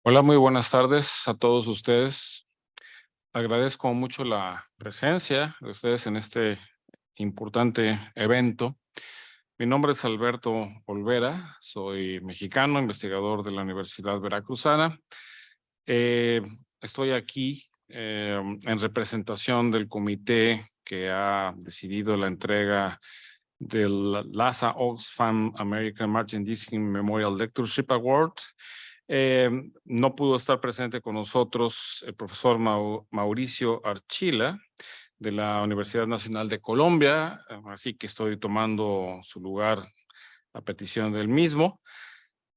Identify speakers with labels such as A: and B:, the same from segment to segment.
A: Hola, muy buenas tardes a todos ustedes. Agradezco mucho la presencia de ustedes en este importante evento. Mi nombre es Alberto Olvera, soy mexicano, investigador de la Universidad Veracruzana. Eh, Estoy aquí en representación del comité que ha decidido la entrega del LASA Oxfam American Martin Diskin Memorial Lectureship Award. No pudo estar presente con nosotros el profesor Mauricio Archila de la Universidad Nacional de Colombia, así que estoy tomando su lugar a petición del mismo.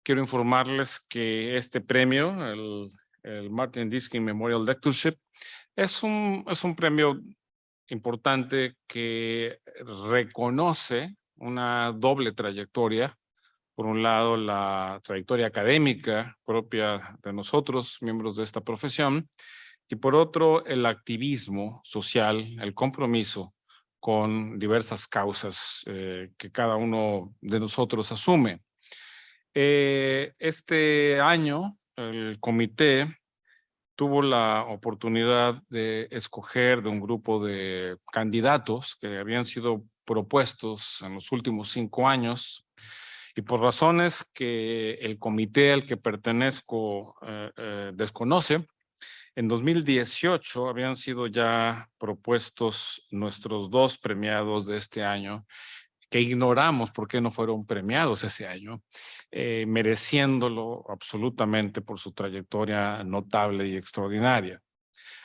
A: Quiero informarles que este premio, el Martin Diskin Memorial Lectureship, es un premio importante que reconoce una doble trayectoria. Por un lado, la trayectoria académica propia de nosotros, miembros de esta profesión, y por otro, el activismo social, el compromiso con diversas causas que cada uno de nosotros asume. Este año, el comité tuvo la oportunidad de escoger de un grupo de candidatos que habían sido propuestos en los últimos 5 años y por razones que el comité al que pertenezco desconoce. En 2018 habían sido ya propuestos nuestros 2 premiados de este año, que ignoramos por qué no fueron premiados ese año, mereciéndolo absolutamente por su trayectoria notable y extraordinaria.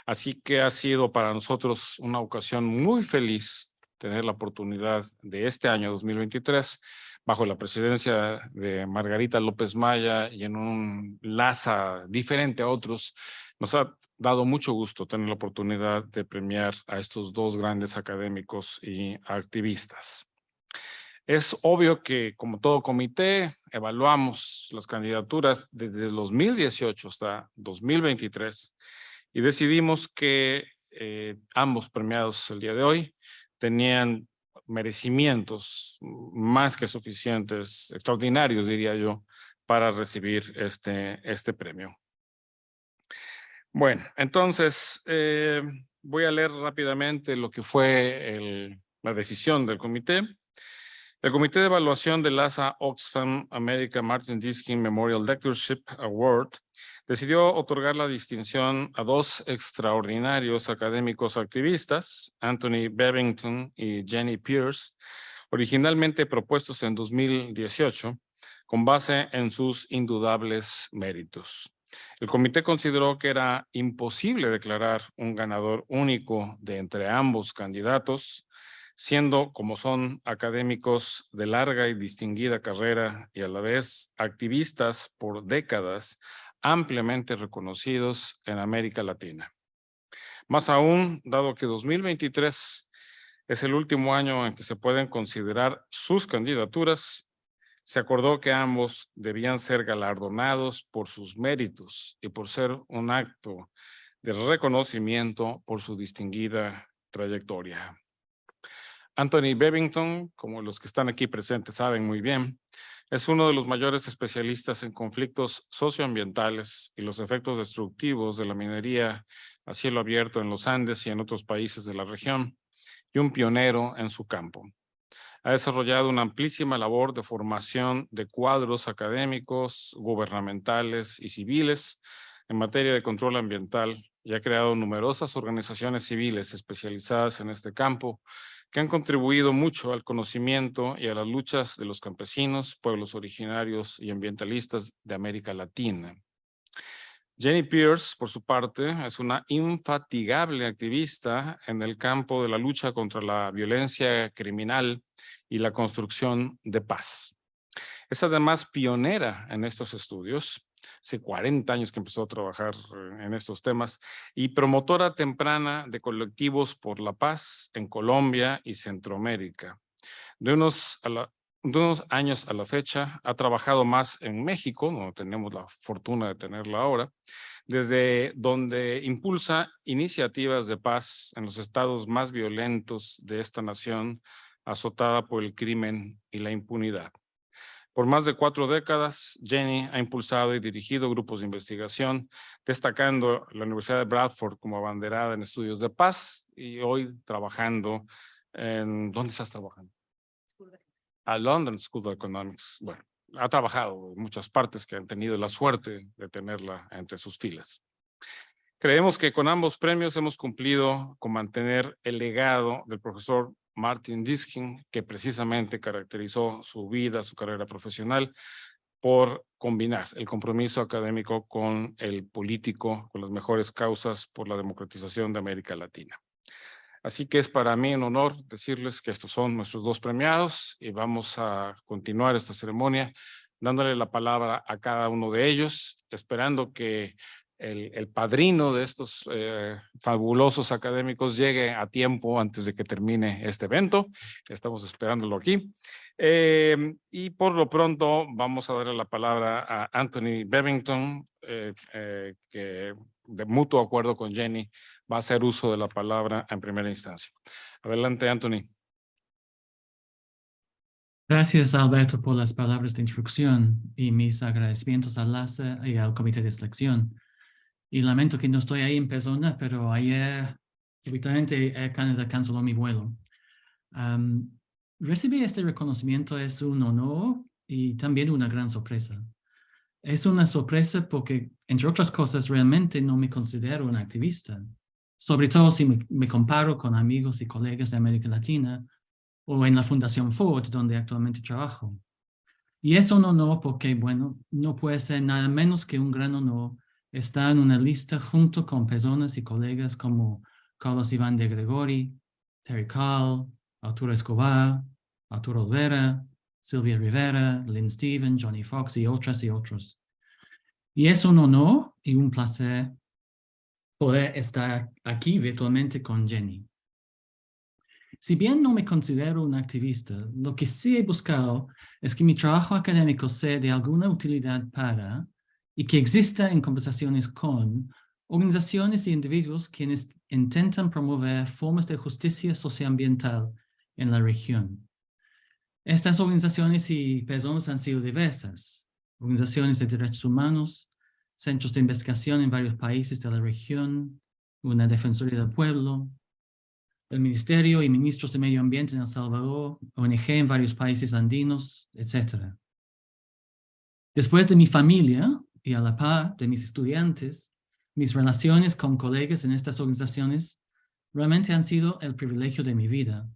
A: Así que ha sido para nosotros una ocasión muy feliz tener la oportunidad de este año 2023, bajo la presidencia de Margarita López Maya y en un LASA diferente a otros. Nos ha dado mucho gusto tener la oportunidad de premiar a estos 2 grandes académicos y activistas. Es obvio que, como todo comité, evaluamos las candidaturas desde 2018 hasta 2023 y decidimos que ambos premiados el día de hoy tenían merecimientos más que suficientes, extraordinarios, diría yo, para recibir este premio. Bueno, entonces voy a leer rápidamente lo que fue la decisión del comité. El Comité de Evaluación del LASA Oxfam American Martin Diskin Memorial Lectureship Award decidió otorgar la distinción a 2 extraordinarios académicos activistas, Anthony Bebbington y Jenny Pearce, originalmente propuestos en 2018, con base en sus indudables méritos. El comité consideró que era imposible declarar un ganador único de entre ambos candidatos, siendo como son académicos de larga y distinguida carrera y a la vez activistas por décadas ampliamente reconocidos en América Latina. Más aún, dado que 2023 es el último año en que se pueden considerar sus candidaturas, se acordó que ambos debían ser galardonados por sus méritos y por ser un acto de reconocimiento por su distinguida trayectoria. Anthony Bebbington, como los que están aquí presentes saben muy bien, es uno de los mayores especialistas en conflictos socioambientales y los efectos destructivos de la minería a cielo abierto en los Andes y en otros países de la región, y un pionero en su campo. Ha desarrollado una amplísima labor de formación de cuadros académicos, gubernamentales y civiles en materia de control ambiental y ha creado numerosas organizaciones civiles especializadas en este campo que han contribuido mucho al conocimiento y a las luchas de los campesinos, pueblos originarios y ambientalistas de América Latina. Jenny Pearce, por su parte, es una infatigable activista en el campo de la lucha contra la violencia criminal y la construcción de paz. Es además pionera en estos estudios, hace 40 años que empezó a trabajar en estos temas, y promotora temprana de colectivos por la paz en Colombia y Centroamérica. De unos años a la fecha, ha trabajado más en México, no tenemos la fortuna de tenerla ahora, desde donde impulsa iniciativas de paz en los estados más violentos de esta nación, azotada por el crimen y la impunidad. Por más de 4 décadas, Jenny ha impulsado y dirigido grupos de investigación, destacando la Universidad de Bradford como abanderada en estudios de paz y hoy trabajando en... ¿Dónde estás trabajando? A London School of Economics. Bueno, ha trabajado en muchas partes que han tenido la suerte de tenerla entre sus filas. Creemos que con ambos premios hemos cumplido con mantener el legado del profesor Martin Diskin, que precisamente caracterizó su vida, su carrera profesional, por combinar el compromiso académico con el político, con las mejores causas por la democratización de América Latina. Así que es para mí un honor decirles que estos son nuestros 2 premiados y vamos a continuar esta ceremonia dándole la palabra a cada uno de ellos, esperando que el padrino de estos fabulosos académicos llegue a tiempo antes de que termine este evento. Estamos esperándolo aquí. Y por lo pronto vamos a darle la palabra a Anthony Bebbington, que de mutuo acuerdo con Jenny va a hacer uso de la palabra en primera instancia. Adelante, Anthony.
B: Gracias, Alberto, por las palabras de introducción y mis agradecimientos al LASA y al comité de selección. Y lamento que no estoy ahí en persona, pero ayer súbitamente Air Canada canceló mi vuelo. Recibir este reconocimiento es un honor y también una gran sorpresa. Es una sorpresa porque, entre otras cosas, realmente no me considero un activista, sobre todo si me comparo con amigos y colegas de América Latina o en la Fundación Ford, donde actualmente trabajo. Y es un honor porque, bueno, no puede ser nada menos que un gran honor estar en una lista junto con personas y colegas como Carlos Iván de Gregori, Terry Carl, Arturo Escobar, Arturo Olvera, Sylvia Rivera, Lynn Stevens, Johnny Fox y otras y otros. Y es un honor y un placer poder estar aquí virtualmente con Jenny. Si bien no me considero un activista, lo que sí he buscado es que mi trabajo académico sea de alguna utilidad para y que exista en conversaciones con organizaciones y individuos quienes intentan promover formas de justicia socioambiental en la región. Estas organizaciones y personas han sido diversas: organizaciones de derechos humanos, centros de investigación en varios países de la región, una defensoría del pueblo, el Ministerio y ministros de Medio Ambiente en El Salvador, ONG en varios países andinos, etc. Después de mi familia y a la par de mis estudiantes, mis relaciones con colegas en estas organizaciones realmente han sido el privilegio de mi vida.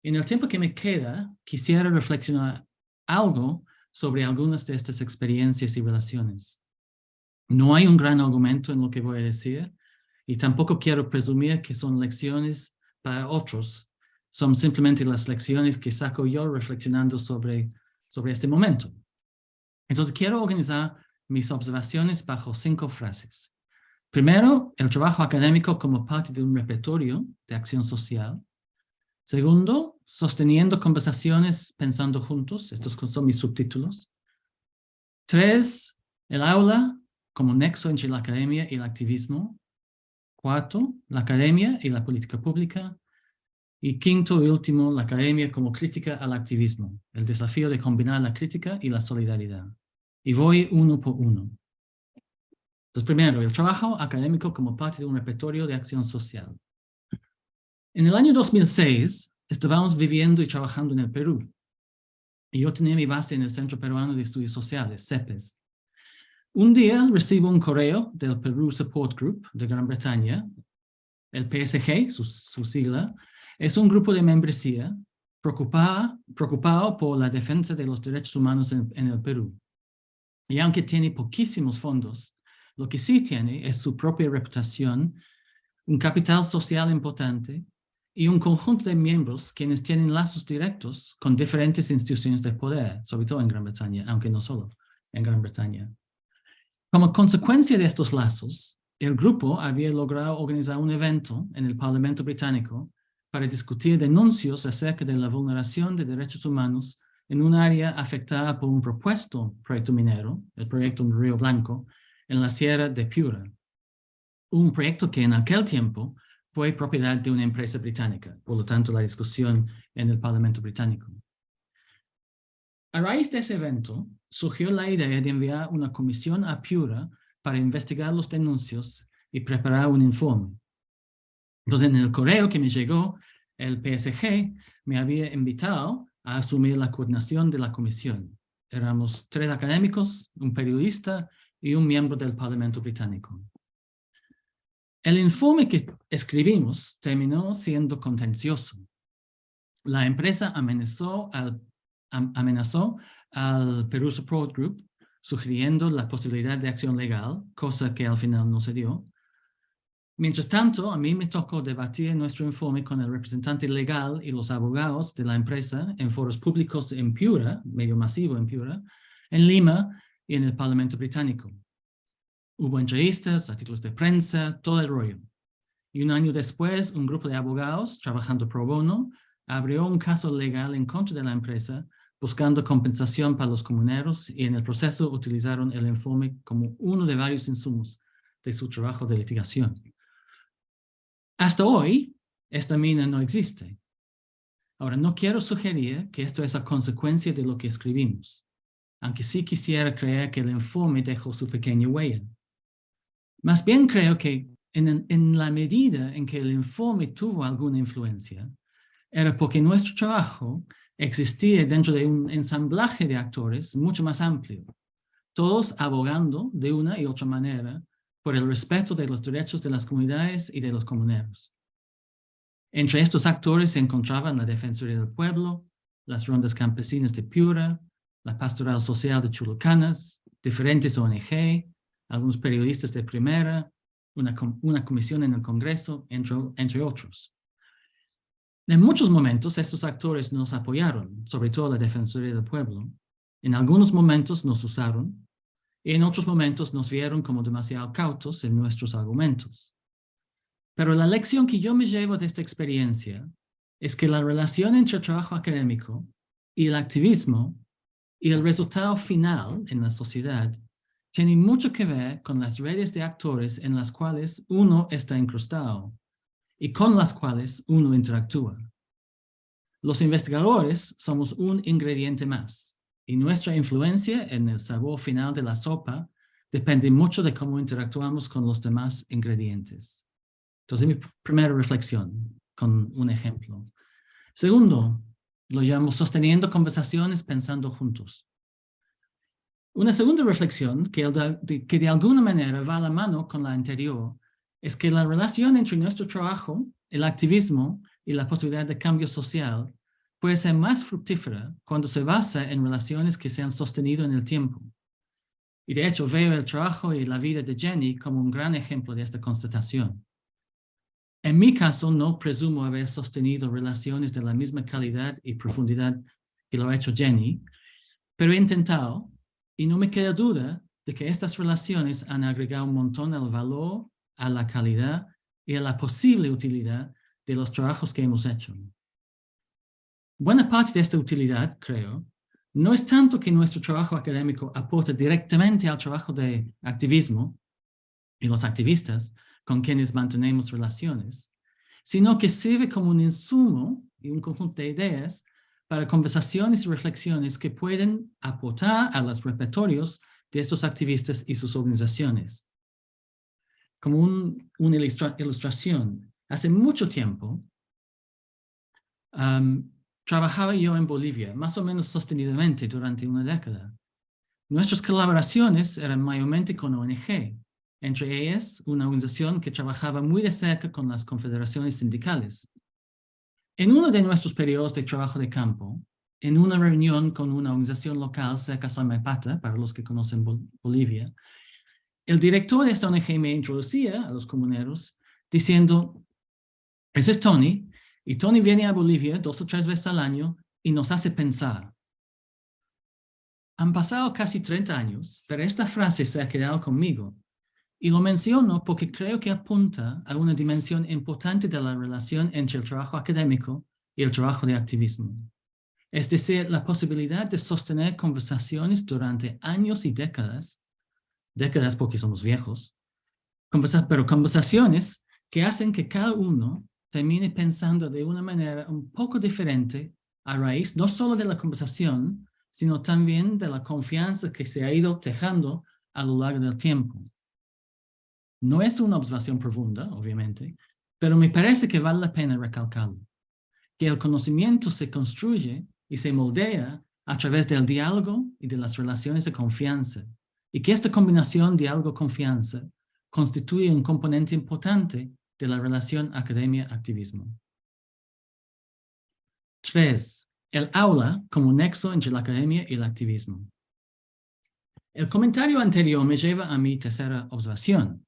B: En el tiempo que me queda, quisiera reflexionar algo sobre algunas de estas experiencias y relaciones. No hay un gran argumento en lo que voy a decir, y tampoco quiero presumir que son lecciones para otros. Son simplemente las lecciones que saco yo reflexionando sobre este momento. Entonces quiero organizar mis observaciones bajo 5 frases. Primero, el trabajo académico como parte de un repertorio de acción social. Segundo, sosteniendo conversaciones pensando juntos. Estos son mis subtítulos. 3, el aula como nexo entre la academia y el activismo. 4, la academia y la política pública. Y 5 y último, la academia como crítica al activismo, el desafío de combinar la crítica y la solidaridad. Y voy uno por uno. Entonces, primero, el trabajo académico como parte de un repertorio de acción social. En el año 2006, estábamos viviendo y trabajando en el Perú. Y yo tenía mi base en el Centro Peruano de Estudios Sociales, CEPES. Un día recibo un correo del Peru Support Group de Gran Bretaña. El PSG, su sigla, es un grupo de membresía preocupado por la defensa de los derechos humanos en el Perú. Y aunque tiene poquísimos fondos, lo que sí tiene es su propia reputación, un capital social importante y un conjunto de miembros quienes tienen lazos directos con diferentes instituciones de poder, sobre todo en Gran Bretaña, aunque no solo en Gran Bretaña. Como consecuencia de estos lazos, el grupo había logrado organizar un evento en el Parlamento británico para discutir denuncias acerca de la vulneración de derechos humanos en un área afectada por un propuesto proyecto minero, el proyecto Río Blanco, en la Sierra de Piura. Un proyecto que en aquel tiempo fue propiedad de una empresa británica, por lo tanto la discusión en el Parlamento británico. A raíz de ese evento, surgió la idea de enviar una comisión a Piura para investigar los denuncios y preparar un informe. Entonces, en el correo que me llegó, el PSG me había invitado a asumir la coordinación de la comisión. Éramos 3 académicos, un periodista y un miembro del Parlamento británico. El informe que escribimos terminó siendo contencioso. La empresa amenazó al Pearce Support Group, sugiriendo la posibilidad de acción legal, cosa que al final no se dio. Mientras tanto, a mí me tocó debatir nuestro informe con el representante legal y los abogados de la empresa en foros públicos en Piura, medio masivo en Piura, en Lima y en el Parlamento británico. Hubo entrevistas, artículos de prensa, todo el rollo. Y un año después, un grupo de abogados, trabajando pro bono, abrió un caso legal en contra de la empresa, buscando compensación para los comuneros, y en el proceso utilizaron el informe como uno de varios insumos de su trabajo de litigación. Hasta hoy, esta mina no existe. Ahora, no quiero sugerir que esto es a consecuencia de lo que escribimos, aunque sí quisiera creer que el informe dejó su pequeña huella. Más bien creo que en la medida en que el informe tuvo alguna influencia, era porque nuestro trabajo existía dentro de un ensamblaje de actores mucho más amplio, todos abogando de una y otra manera por el respeto de los derechos de las comunidades y de los comuneros. Entre estos actores se encontraban la Defensoría del Pueblo, las rondas campesinas de Piura, la Pastoral Social de Chulucanas, diferentes ONG, algunos periodistas de primera, una comisión en el Congreso, entre otros. En muchos momentos estos actores nos apoyaron, sobre todo la Defensoría del Pueblo. En algunos momentos nos usaron y en otros momentos nos vieron como demasiado cautos en nuestros argumentos. Pero la lección que yo me llevo de esta experiencia es que la relación entre el trabajo académico y el activismo y el resultado final en la sociedad tiene mucho que ver con las redes de actores en las cuales uno está incrustado y con las cuales uno interactúa. Los investigadores somos un ingrediente más, y nuestra influencia en el sabor final de la sopa depende mucho de cómo interactuamos con los demás ingredientes. Entonces, mi primera reflexión con un ejemplo. Segundo, lo llamo sosteniendo conversaciones pensando juntos. Una segunda reflexión que de alguna manera va a la mano con la anterior es que la relación entre nuestro trabajo, el activismo y la posibilidad de cambio social puede ser más fructífera cuando se basa en relaciones que se han sostenido en el tiempo. Y de hecho veo el trabajo y la vida de Jenny como un gran ejemplo de esta constatación. En mi caso no presumo haber sostenido relaciones de la misma calidad y profundidad que lo ha hecho Jenny, pero he intentado y no me queda duda de que estas relaciones han agregado un montón al valor, a la calidad y a la posible utilidad de los trabajos que hemos hecho. Buena parte de esta utilidad, creo, no es tanto que nuestro trabajo académico aporte directamente al trabajo de activismo y los activistas con quienes mantenemos relaciones, sino que sirve como un insumo y un conjunto de ideas para conversaciones y reflexiones que pueden aportar a los repertorios de estos activistas y sus organizaciones. Como una ilustración, hace mucho tiempo trabajaba yo en Bolivia, más o menos sostenidamente durante una década. Nuestras colaboraciones eran mayormente con ONG, entre ellas una organización que trabajaba muy de cerca con las confederaciones sindicales. En uno de nuestros periodos de trabajo de campo, en una reunión con una organización local cerca de Samaipata, para los que conocen Bolivia, el director de esta ONG me introducía a los comuneros diciendo, ese es Tony, y Tony viene a Bolivia 2 o 3 veces al año y nos hace pensar. Han pasado casi 30 años, pero esta frase se ha quedado conmigo. Y lo menciono porque creo que apunta a una dimensión importante de la relación entre el trabajo académico y el trabajo de activismo. Es decir, la posibilidad de sostener conversaciones durante años y décadas porque somos viejos, pero conversaciones que hacen que cada uno termine pensando de una manera un poco diferente a raíz no solo de la conversación, sino también de la confianza que se ha ido tejando a lo largo del tiempo. No es una observación profunda, obviamente, pero me parece que vale la pena recalcarlo, que el conocimiento se construye y se moldea a través del diálogo y de las relaciones de confianza, y que esta combinación diálogo-confianza constituye un componente importante de la relación academia-activismo. 3. El aula como nexo entre la academia y el activismo. El comentario anterior me lleva a mi tercera observación.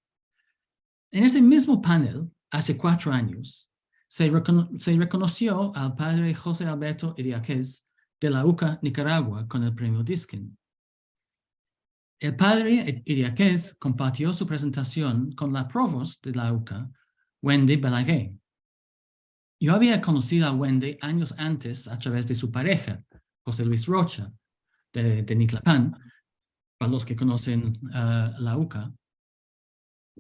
B: En ese mismo panel, hace 4 años, se reconoció al padre José Alberto Idiáquez de la UCA, Nicaragua, con el premio Diskin. El padre Idiáquez compartió su presentación con la provost de la UCA, Wendy Balaguer. Yo había conocido a Wendy años antes a través de su pareja, José Luis Rocha, de Nitlapán, para los que conocen la UCA,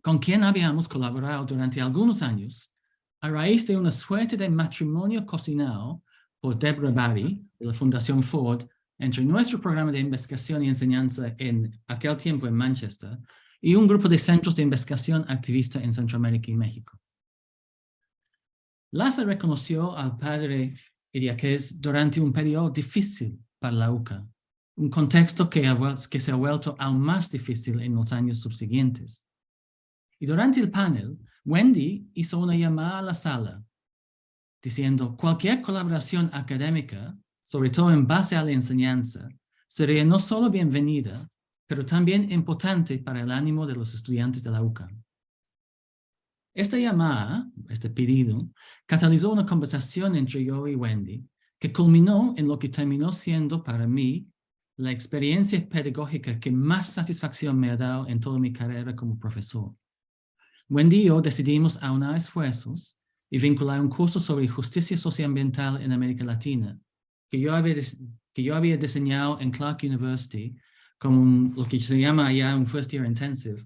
B: con quien habíamos colaborado durante algunos años a raíz de una suerte de matrimonio cocinado por Deborah Barry, de la Fundación Ford, entre nuestro programa de investigación y enseñanza en aquel tiempo en Manchester y un grupo de centros de investigación activista en Centroamérica y México. LASA reconoció al padre Idiáquez durante un periodo difícil para la UCA, un contexto que se ha vuelto aún más difícil en los años subsiguientes. Y durante el panel, Wendy hizo una llamada a la sala, diciendo cualquier colaboración académica, sobre todo en base a la enseñanza, sería no solo bienvenida, pero también importante para el ánimo de los estudiantes de la UCA. Esta llamada, este pedido, catalizó una conversación entre yo y Wendy, que culminó en lo que terminó siendo para mí la experiencia pedagógica que más satisfacción me ha dado en toda mi carrera como profesor. Wendy y yo decidimos aunar esfuerzos y vincular un curso sobre justicia socioambiental en América Latina, que yo había diseñado en Clark University como lo que se llama allá un First Year Intensive,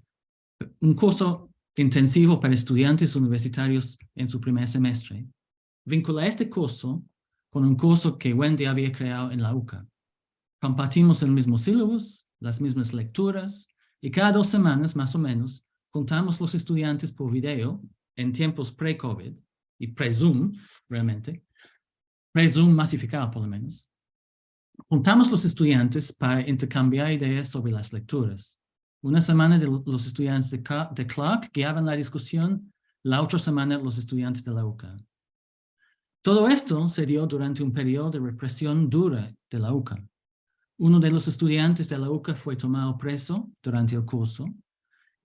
B: un curso intensivo para estudiantes universitarios en su primer semestre. Vincular este curso con un curso que Wendy había creado en la UCA. Compartimos el mismo syllabus, las mismas lecturas, y cada 2 semanas más o menos juntamos los estudiantes por video en tiempos pre-COVID y pre-Zoom, realmente, pre-Zoom masificado por lo menos. Juntamos los estudiantes para intercambiar ideas sobre las lecturas. Una semana los estudiantes de Clark guiaban la discusión, la otra semana los estudiantes de la UCA. Todo esto se dio durante un periodo de represión dura de la UCA. Uno de los estudiantes de la UCA fue tomado preso durante el curso,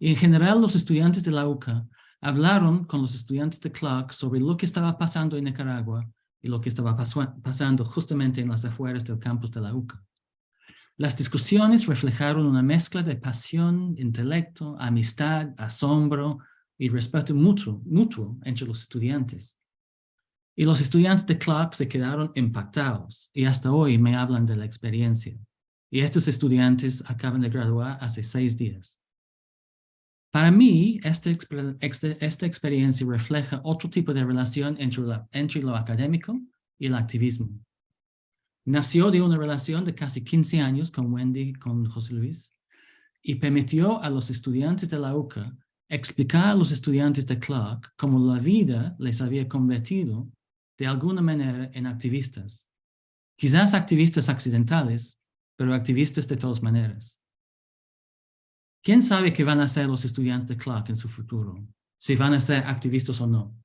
B: y en general los estudiantes de la UCA hablaron con los estudiantes de Clark sobre lo que estaba pasando en Nicaragua y lo que estaba pasando justamente en las afueras del campus de la UCA. Las discusiones reflejaron una mezcla de pasión, intelecto, amistad, asombro y respeto mutuo entre los estudiantes. Y los estudiantes de Clark se quedaron impactados y hasta hoy me hablan de la experiencia. Y estos estudiantes acaban de graduar hace 6 días. Para mí, esta experiencia refleja otro tipo de relación entre lo académico y el activismo. Nació de una relación de casi 15 años con Wendy y con José Luis y permitió a los estudiantes de la UCA explicar a los estudiantes de Clark cómo la vida les había convertido de alguna manera en activistas. Quizás activistas accidentales, pero activistas de todas maneras. ¿Quién sabe qué van a hacer los estudiantes de Clark en su futuro? Si van a ser activistas o no.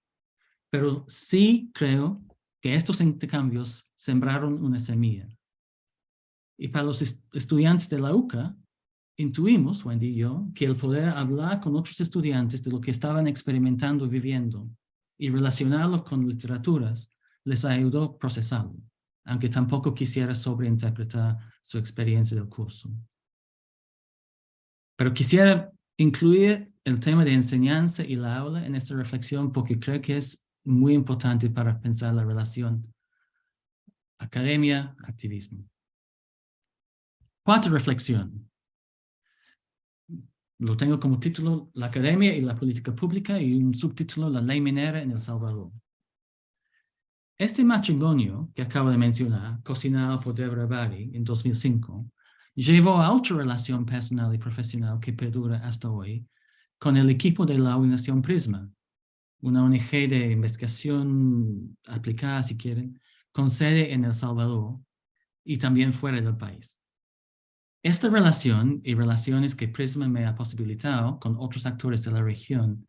B: Pero sí creo que estos intercambios sembraron una semilla. Y para los estudiantes de la UCA, intuimos, Wendy y yo, que el poder hablar con otros estudiantes de lo que estaban experimentando y viviendo y relacionarlo con literaturas les ayudó a procesarlo, aunque tampoco quisiera sobreinterpretar su experiencia del curso. Pero quisiera incluir el tema de enseñanza y la aula en esta reflexión porque creo que es muy importante para pensar la relación academia-activismo. 4, reflexión. Lo tengo como título, la academia y la política pública, y un subtítulo, la ley minera en El Salvador. Este matrimonio que acabo de mencionar, cocinado por Deborah Barry en 2005, llevó a otra relación personal y profesional que perdura hasta hoy con el equipo de la organización Prisma, una ONG de investigación aplicada, si quieren, con sede en El Salvador y también fuera del país. Esta relación y relaciones que Prisma me ha posibilitado con otros actores de la región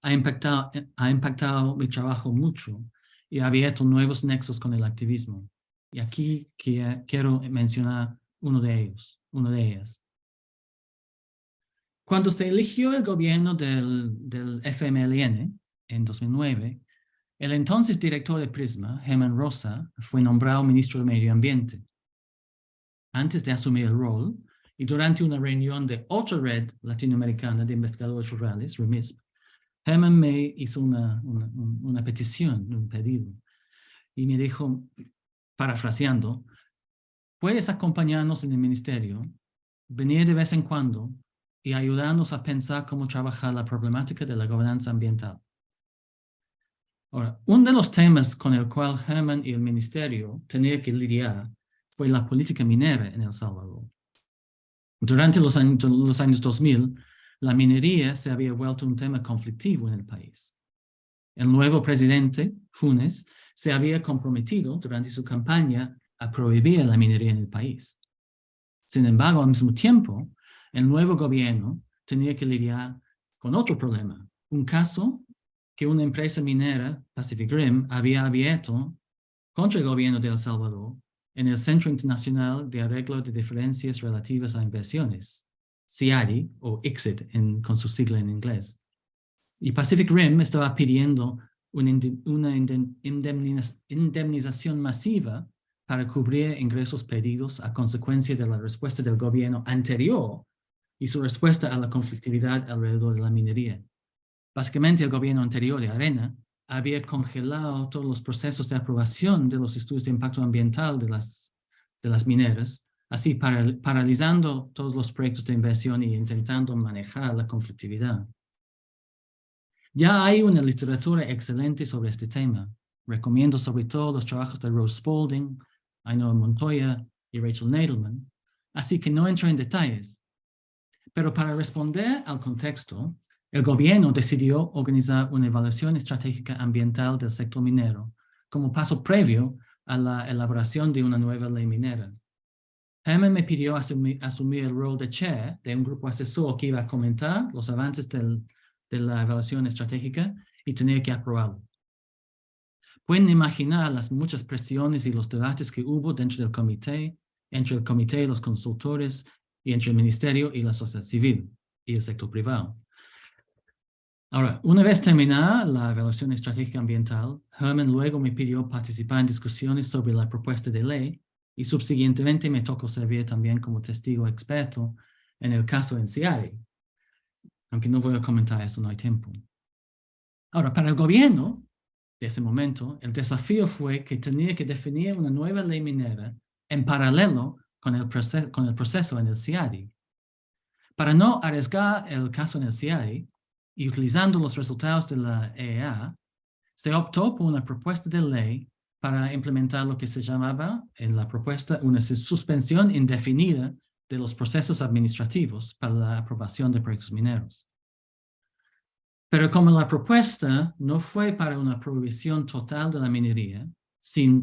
B: ha impactado mi trabajo mucho y ha abierto nuevos nexos con el activismo. Y aquí quiero mencionar uno de ellas. Cuando se eligió el gobierno del FMLN en 2009, el entonces director de Prisma, Lehmann Rosa, fue nombrado ministro de Medio Ambiente. Antes de asumir el rol, y durante una reunión de otra red latinoamericana de investigadores rurales, REMISP, Lehmann me hizo una petición, un pedido, y me dijo, parafraseando, ¿puedes acompañarnos en el ministerio, venir de vez en cuando y ayudarnos a pensar cómo trabajar la problemática de la gobernanza ambiental? Ahora, uno de los temas con el cual Lehmann y el ministerio tenían que lidiar fue la política minera en El Salvador. Durante los años 2000, la minería se había vuelto un tema conflictivo en el país. El nuevo presidente, Funes, se había comprometido durante su campaña a prohibir la minería en el país. Sin embargo, al mismo tiempo, el nuevo gobierno tenía que lidiar con otro problema, un caso que una empresa minera, Pacific Rim, había abierto contra el gobierno de El Salvador en el Centro Internacional de Arreglo de Diferencias Relativas a Inversiones, CIARI, o ICSID con su sigla en inglés. Y Pacific Rim estaba pidiendo una indemnización masiva para cubrir ingresos perdidos a consecuencia de la respuesta del gobierno anterior y su respuesta a la conflictividad alrededor de la minería. Básicamente, el gobierno anterior de Arena había congelado todos los procesos de aprobación de los estudios de impacto ambiental de las mineras, así paralizando todos los proyectos de inversión y intentando manejar la conflictividad. Ya hay una literatura excelente sobre este tema. Recomiendo sobre todo los trabajos de Rose Spalding, Ainhoa Montoya y Rachel Nadelman, así que no entro en detalles. Pero para responder al contexto, el gobierno decidió organizar una evaluación estratégica ambiental del sector minero como paso previo a la elaboración de una nueva ley minera. Lehmann me pidió asumir el rol de chair de un grupo asesor que iba a comentar los avances de la evaluación estratégica y tenía que aprobarlo. Pueden imaginar las muchas presiones y los debates que hubo dentro del comité, entre el comité y los consultores, y entre el ministerio y la sociedad civil y el sector privado. Ahora, una vez terminada la evaluación estratégica ambiental, Lehmann luego me pidió participar en discusiones sobre la propuesta de ley y subsiguientemente me tocó servir también como testigo experto en el caso en CIARI. Aunque no voy a comentar esto, no hay tiempo. Ahora, para el gobierno de ese momento, el desafío fue que tenía que definir una nueva ley minera en paralelo con el proceso en el CIARI. Para no arriesgar el caso en el CIARI, y utilizando los resultados de la EEA, se optó por una propuesta de ley para implementar lo que se llamaba en la propuesta una suspensión indefinida de los procesos administrativos para la aprobación de proyectos mineros. Pero como la propuesta no fue para una prohibición total de la minería, sino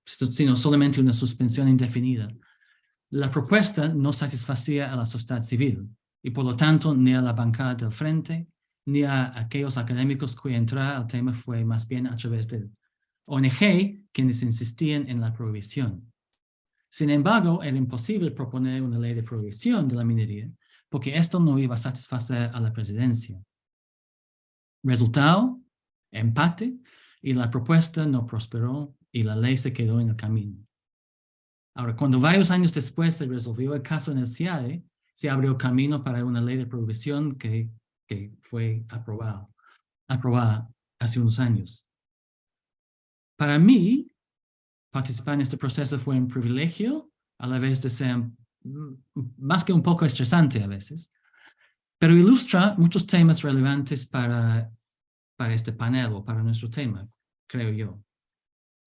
B: solamente una suspensión indefinida, la propuesta no satisfacía a la sociedad civil y por lo tanto ni a la bancada del frente ni a aquellos académicos cuya entrada al tema fue más bien a través de ONG quienes insistían en la prohibición. Sin embargo, era imposible proponer una ley de prohibición de la minería porque esto no iba a satisfacer a la presidencia. Resultado, empate, y la propuesta no prosperó y la ley se quedó en el camino. Ahora, cuando varios años después se resolvió el caso en el CIAE, se abrió camino para una ley de prohibición que fue aprobada hace unos años. Para mí, participar en este proceso fue un privilegio, a la vez de ser más que un poco estresante a veces, pero ilustra muchos temas relevantes para este panel o para nuestro tema, creo yo.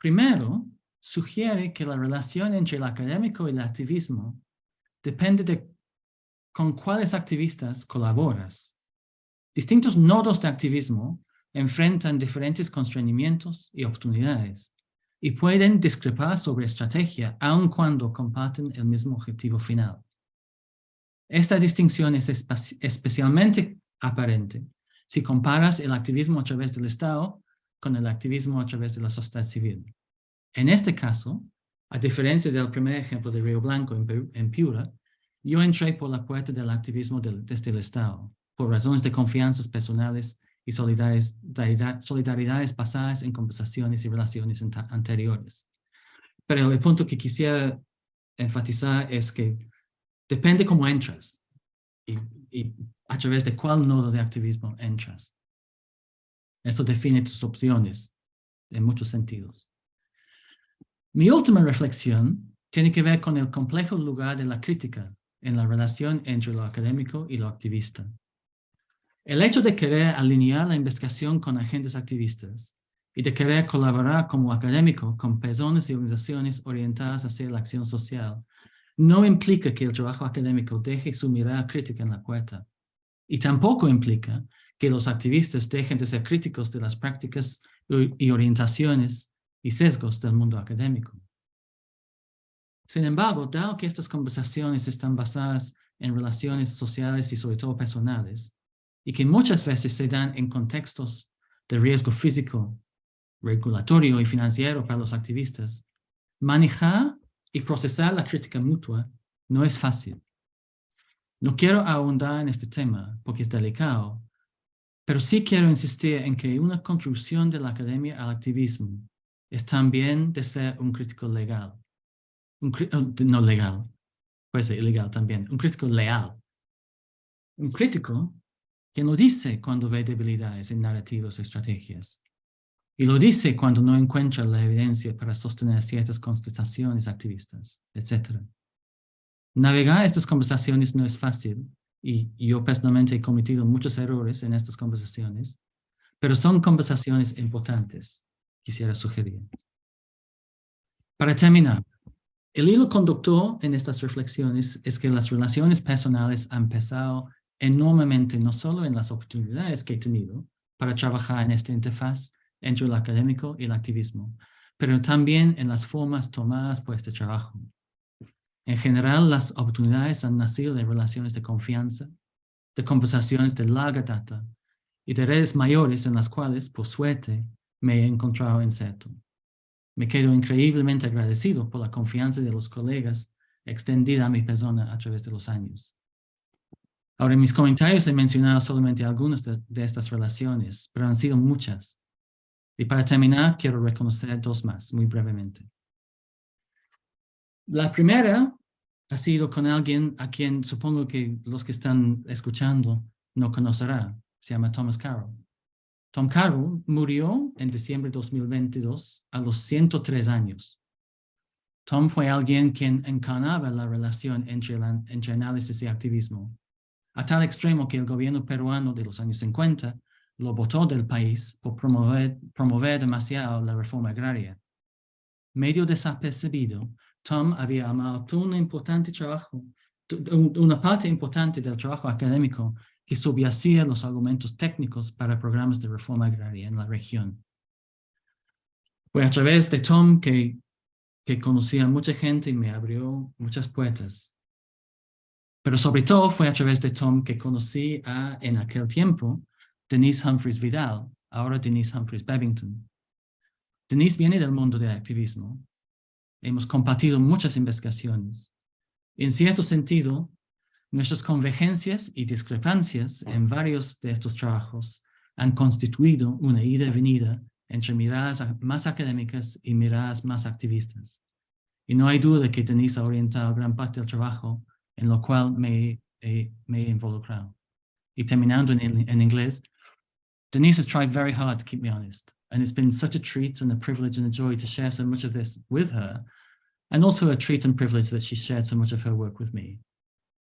B: Primero, sugiere que la relación entre el académico y el activismo depende de con cuáles activistas colaboras. Distintos nodos de activismo enfrentan diferentes constreñimientos y oportunidades y pueden discrepar sobre estrategia aun cuando comparten el mismo objetivo final. Esta distinción es especialmente aparente si comparas el activismo a través del Estado con el activismo a través de la sociedad civil. En este caso, a diferencia del primer ejemplo de Río Blanco en Piura, yo entré por la puerta del activismo desde el Estado, por razones de confianzas personales y solidaridades basadas en conversaciones y relaciones anteriores. Pero el punto que quisiera enfatizar es que depende cómo entras y a través de cuál nodo de activismo entras. Eso define tus opciones en muchos sentidos. Mi última reflexión tiene que ver con el complejo lugar de la crítica en la relación entre lo académico y lo activista. El hecho de querer alinear la investigación con agentes activistas y de querer colaborar como académico con personas y organizaciones orientadas hacia la acción social no implica que el trabajo académico deje su mirada crítica en la puerta, y tampoco implica que los activistas dejen de ser críticos de las prácticas y orientaciones y sesgos del mundo académico. Sin embargo, dado que estas conversaciones están basadas en relaciones sociales y sobre todo personales, y que muchas veces se dan en contextos de riesgo físico, regulatorio y financiero para los activistas, manejar y procesar la crítica mutua no es fácil. No quiero ahondar en este tema porque es delicado, pero sí quiero insistir en que una contribución de la academia al activismo es también de ser un crítico legal. No legal, puede ser ilegal también, un crítico leal. Un crítico que lo dice cuando ve debilidades en narrativos y estrategias. Y lo dice cuando no encuentra la evidencia para sostener ciertas constataciones activistas, etc. Navegar estas conversaciones no es fácil, y yo personalmente he cometido muchos errores en estas conversaciones, pero son conversaciones importantes, quisiera sugerir. Para terminar, el hilo conductor en estas reflexiones es que las relaciones personales han pesado enormemente no solo en las oportunidades que he tenido para trabajar en esta interfaz entre el académico y el activismo, pero también en las formas tomadas por este trabajo. En general, las oportunidades han nacido de relaciones de confianza, de conversaciones de larga data y de redes mayores en las cuales, por suerte, me he encontrado inserto. Me quedo increíblemente agradecido por la confianza de los colegas extendida a mi persona a través de los años. Ahora, en mis comentarios he mencionado solamente algunas de estas relaciones, pero han sido muchas. Y para terminar, quiero reconocer dos más, muy brevemente. La primera ha sido con alguien a quien supongo que los que están escuchando no conocerán. Se llama Thomas Carroll. Tom Carroll murió en diciembre de 2022 a los 103 años. Tom fue alguien quien encarnaba la relación entre análisis y activismo, a tal extremo que el gobierno peruano de los años 50 lo botó del país por promover demasiado la reforma agraria. Medio desapercibido, Tom había amado todo un importante trabajo, una parte importante del trabajo académico que subyacía los argumentos técnicos para programas de reforma agraria en la región. Fue a través de Tom que conocí a mucha gente y me abrió muchas puertas. Pero sobre todo fue a través de Tom que conocí en aquel tiempo, Denise Humphreys Vidal, ahora Denise Humphreys Bebbington. Denise viene del mundo del activismo. Hemos compartido muchas investigaciones. En cierto sentido, nuestras convergencias y discrepancias en varios de estos trabajos han constituido una ida y venida entre miradas más académicas y miradas más activistas. Y no hay duda de que Denise ha orientado gran parte del trabajo en lo cual me he involucrado. Y terminando en inglés, Denise has tried very hard to keep me honest, and it's been such a treat and a privilege and a joy to share so much of this with her, and also a treat and privilege that she shared so much of her work with me.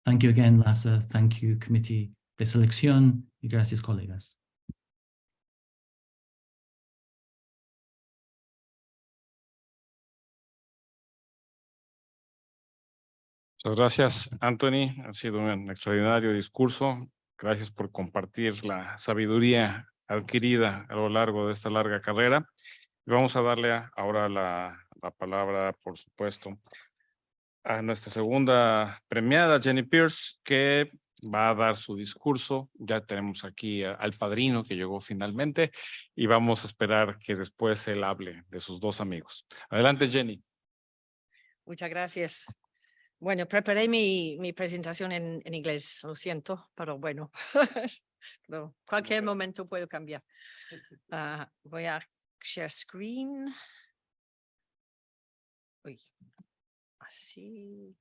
B: Thank you again, LASA. Thank you, Committee de Selección, y gracias, colegas.
A: Muchas gracias, Anthony. Ha sido un extraordinario discurso. Gracias por compartir la sabiduría adquirida a lo largo de esta larga carrera. Vamos a darle ahora la palabra, por supuesto, a nuestra segunda premiada, Jenny Pearce, que va a dar su discurso. Ya tenemos aquí al padrino que llegó finalmente y vamos a esperar que después él hable de sus dos amigos. Adelante, Jenny.
C: Muchas gracias. Bueno, preparé mi presentación en inglés, lo siento, pero bueno, pero cualquier momento puedo cambiar. Voy a share screen. Uy, así.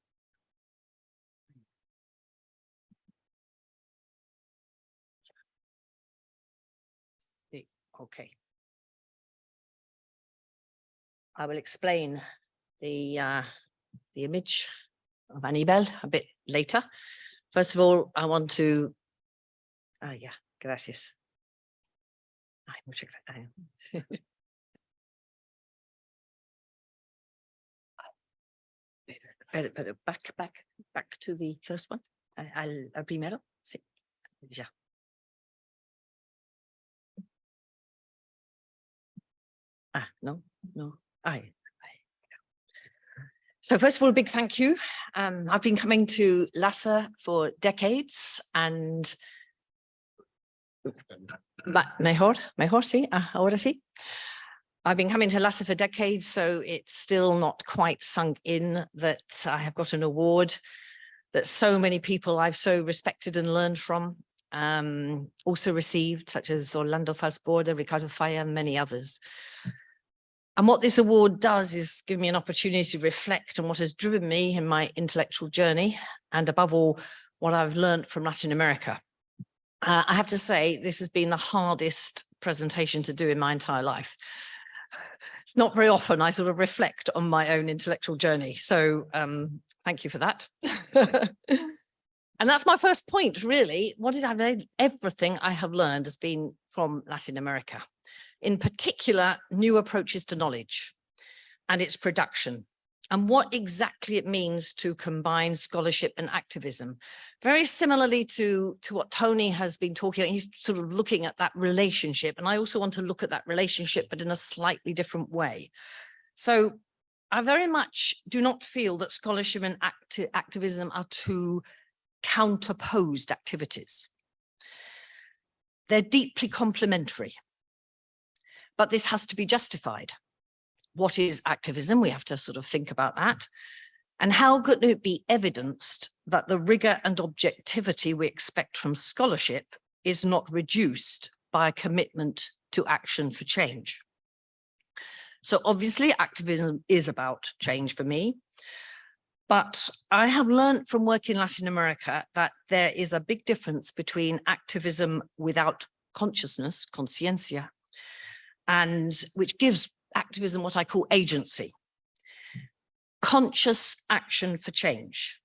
C: Sí, okay. I will explain the image of Aníbal a bit later. First of all, I want to, yeah, gracias. Ay, muchas gracias. Pero back to the first one. Al primero, sí, ya. No. Ay. So first of all, a big thank you. I've been coming to LASA for decades and mejor, sí, ahora sí. I've been coming to LASA for decades, so it's still not quite sunk in that I have got an award that so many people I've so respected and learned from also received, such as Orlando Falsborda, Ricardo Falla, and many others. And what this award does is give me an opportunity to reflect on what has driven me in my intellectual journey, and above all, what I've learned from Latin America. I have to say, this has been the hardest presentation to do in my entire life. It's not very often I sort of reflect on my own intellectual journey. So thank you for that. And that's my first point, really. What did I learn? Everything I have learned has been from Latin America. In particular, new approaches to knowledge and its production, and what exactly it means to combine scholarship and activism. Very similarly to what Tony has been talking about, he's sort of looking at that relationship, and I also want to look at that relationship, but in a slightly different way. So I very much do not feel that scholarship and activism are two counterposed activities. They're deeply complementary. But this has to be justified. What is activism? We have to sort of think about that. And how could it be evidenced that the rigor and objectivity we expect from scholarship is not reduced by a commitment to action for change? So obviously activism is about change for me, but I have learned from working in Latin America that there is a big difference between activism without consciousness, conciencia, and which gives activism what I call agency, conscious action for change.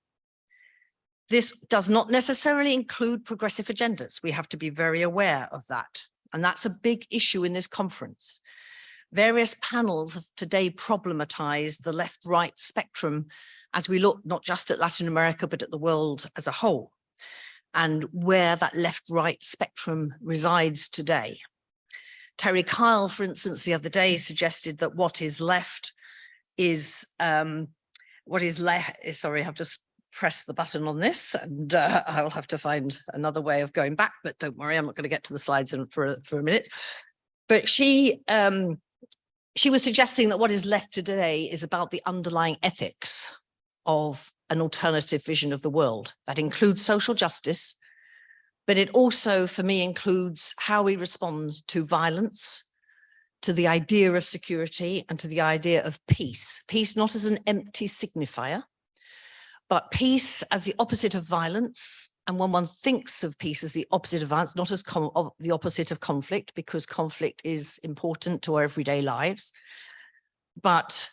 C: This does not necessarily include progressive agendas. We have to be very aware of that. And that's a big issue in this conference. Various panels have today problematized the left-right spectrum as we look not just at Latin America, but at the world as a whole, and where that left-right spectrum resides today. Terry Kyle, for instance, the other day suggested that what is left is, sorry, I've just pressed the button on this and I'll have to find another way of going back, but don't worry, I'm not going to get to the slides for a minute. But she was suggesting that what is left today is about the underlying ethics of an alternative vision of the world that includes social justice, but it also, for me, includes how we respond to violence, to the idea of security, and to the idea of peace. Peace not as an empty signifier, but peace as the opposite of violence. And when one thinks of peace as the opposite of violence, not as the opposite of conflict, because conflict is important to our everyday lives, but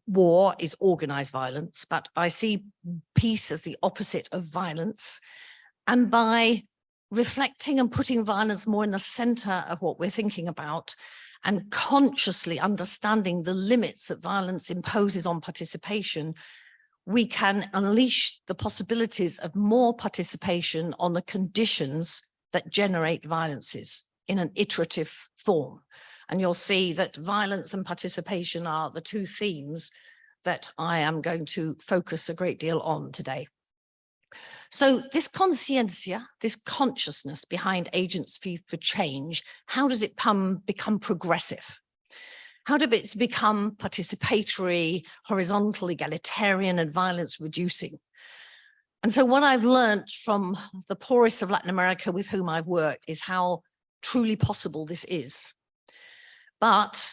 C: war is organized violence. But I see peace as the opposite of violence. And by reflecting and putting violence more in the center of what we're thinking about, and consciously understanding the limits that violence imposes on participation, we can unleash the possibilities of more participation on the conditions that generate violences in an iterative form. And you'll see that violence and participation are the two themes that I am going to focus a great deal on today. So this consciencia, this consciousness behind agency for change, how does it become progressive? How does it become participatory, horizontal, egalitarian, and violence reducing? And so what I've learned from the poorest of Latin America with whom I've worked is how truly possible this is. But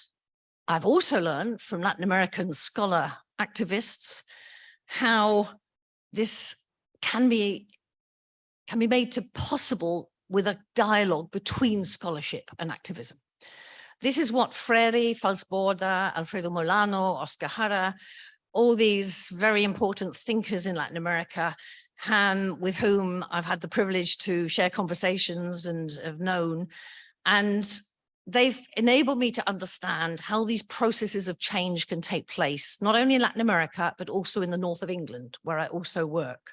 C: I've also learned from Latin American scholar activists how this can be made to possible with a dialogue between scholarship and activism. This is what Freire, Falsborda, Alfredo Molano, Oscar Jara, all these very important thinkers in Latin America, with whom I've had the privilege to share conversations and have known. And they've enabled me to understand how these processes of change can take place, not only in Latin America, but also in the north of England, where I also work.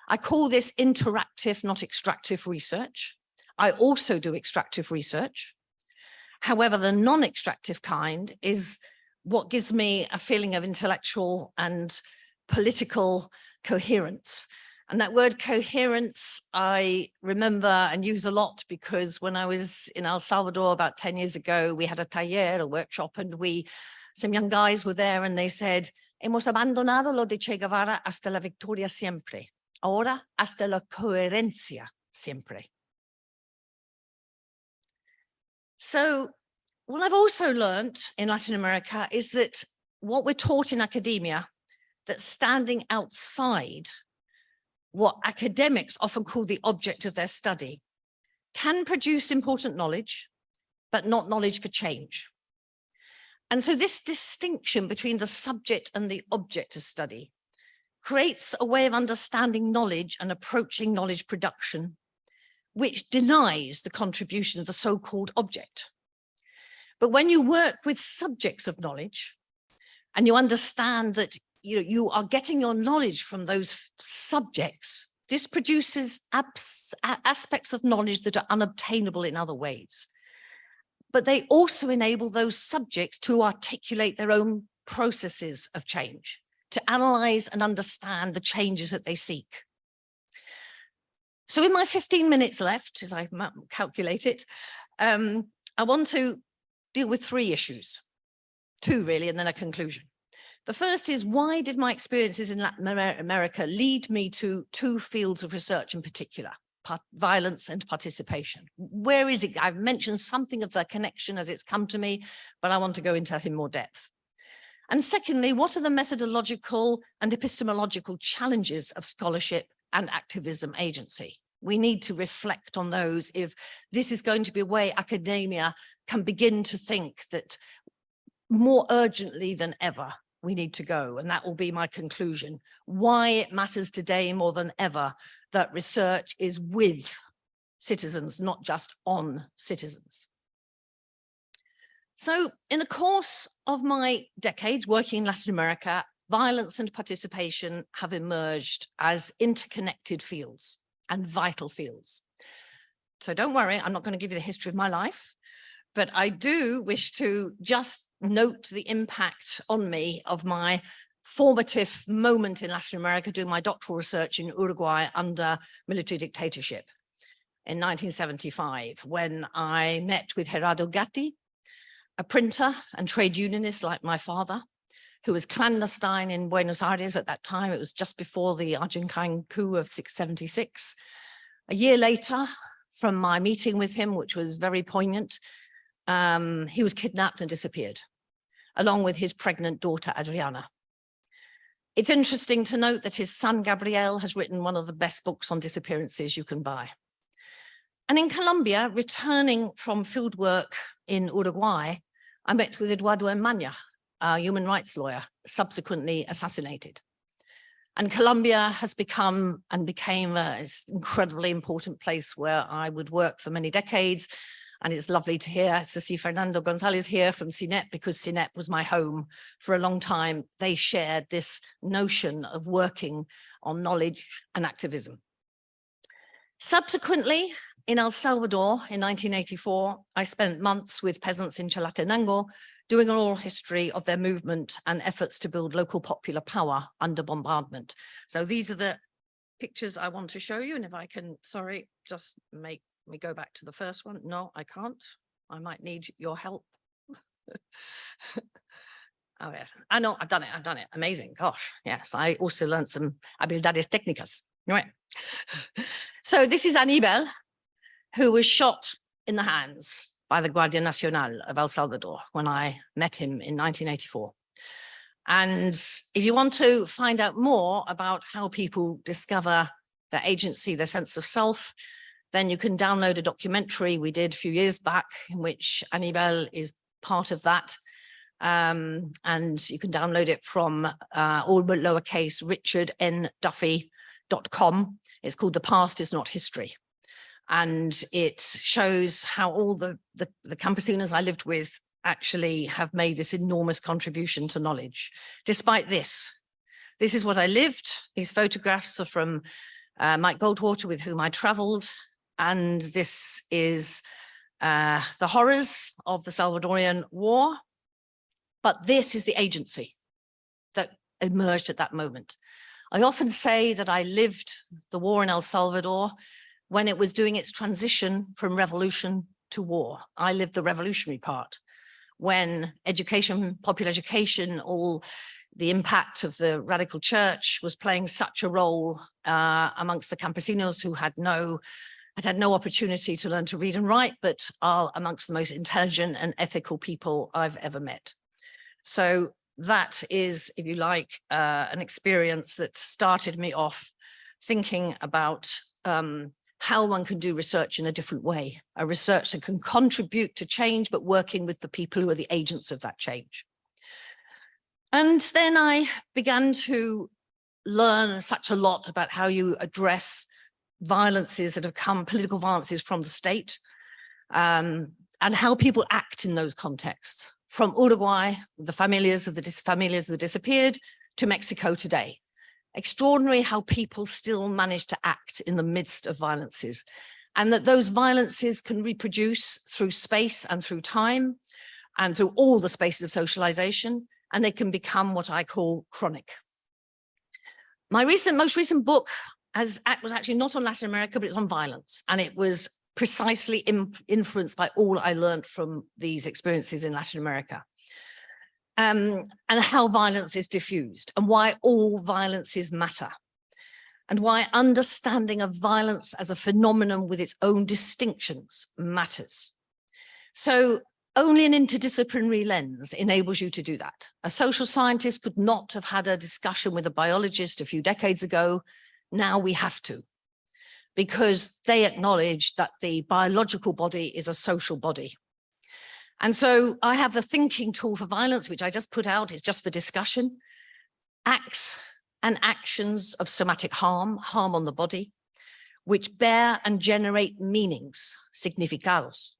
C: I call this interactive, not extractive research. I also do extractive research. However, the non-extractive kind is what gives me a feeling of intellectual and political coherence. And that word coherence, I remember and use a lot because when I was in El Salvador about 10 years ago, we had a taller, a workshop, and some young guys were there and they said, hemos abandonado lo de Che Guevara hasta la victoria siempre. Ahora hasta la coherencia siempre. So what I've also learned in Latin America is that what we're taught in academia, that standing outside what academics often call the object of their study, can produce important knowledge, but not knowledge for change. And so this distinction between the subject and the object of study creates a way of understanding knowledge and approaching knowledge production, which denies the contribution of the so-called object. But when you work with subjects of knowledge and you understand that you are getting your knowledge from those subjects, this produces aspects of knowledge that are unobtainable in other ways. But they also enable those subjects to articulate their own processes of change, to analyze and understand the changes that they seek. So in my 15 minutes left, as I calculate it, I want to deal with three issues, two really, and then a conclusion. The first is, why did my experiences in Latin America lead me to two fields of research in particular, violence and participation? Where is it? I've mentioned something of the connection as it's come to me, but I want to go into that in more depth. And secondly, what are the methodological and epistemological challenges of scholarship and activism agency? We need to reflect on those if this is going to be a way academia can begin to think that more urgently than ever, we need to go. And that will be my conclusion. Why it matters today more than ever that research is with citizens, not just on citizens. So in the course of my decades working in Latin America, violence and participation have emerged as interconnected fields and vital fields. So don't worry, I'm not going to give you the history of my life, but I do wish to just note the impact on me of my formative moment in Latin America doing my doctoral research in Uruguay under military dictatorship in 1975, when I met with Gerardo Gatti, a printer and trade unionist like my father, who was clandestine in Buenos Aires at that time. It was just before the Argentine coup of 676. A year later, from my meeting with him, which was very poignant, he was kidnapped and disappeared, along with his pregnant daughter, Adriana. It's interesting to note that his son, Gabriel, has written one of the best books on disappearances you can buy. And in Colombia, returning from field work in Uruguay, I met with Eduardo Emaña, a human rights lawyer, subsequently assassinated. And Colombia has become and became an incredibly important place where I would work for many decades. And it's lovely to see Fernando Gonzalez here from CINEP, because CINEP was my home for a long time. They shared this notion of working on knowledge and activism. Subsequently, in El Salvador in 1984, I spent months with peasants in Chalatenango doing an oral history of their movement and efforts to build local popular power under bombardment. So these are the pictures I want to show you. And if I can, sorry, just make me go back to the first one. No, I can't. I might need your help. Oh yeah, I know, I've done it. Amazing, gosh, yes. I also learned some habilidades técnicas. Right. So this is Aníbal, who was shot in the hands by the Guardia Nacional of El Salvador when I met him in 1984. And if you want to find out more about how people discover their agency, their sense of self, then you can download a documentary we did a few years back in which Aníbal is part of that. And you can download it from all but lowercase richardnduffy.com. It's called The Past Is Not History. And it shows how all the campesinos I lived with actually have made this enormous contribution to knowledge. Despite this is what I lived. These photographs are from Mike Goldwater, with whom I traveled. And this is the horrors of the Salvadorian War. But this is the agency that emerged at that moment. I often say that I lived the war in El Salvador when it was doing its transition from revolution to war. I lived the revolutionary part, when education, popular education, all the impact of the radical church was playing such a role amongst the campesinos who had had no opportunity to learn to read and write, but are amongst the most intelligent and ethical people I've ever met. So that is, if you like, an experience that started me off thinking about how one can do research in a different way, a research that can contribute to change, but working with the people who are the agents of that change. And then I began to learn such a lot about how you address violences that have come, political violences from the state, and how people act in those contexts, from Uruguay, the familias of the disappeared, to Mexico today. Extraordinary how people still manage to act in the midst of violences, and that those violences can reproduce through space and through time and through all the spaces of socialization, and they can become what I call chronic. My most recent book was actually not on Latin America, but it's on violence, and it was precisely influenced by all I learned from these experiences in Latin America. And how violence is diffused, and why all violences matter, and why understanding of violence as a phenomenon with its own distinctions matters. So only an interdisciplinary lens enables you to do that. A social scientist could not have had a discussion with a biologist a few decades ago. Now we have to, because they acknowledge that the biological body is a social body. And so I have the thinking tool for violence, which I just put out, it's just for discussion. Acts and actions of somatic harm on the body, which bear and generate meanings, significados,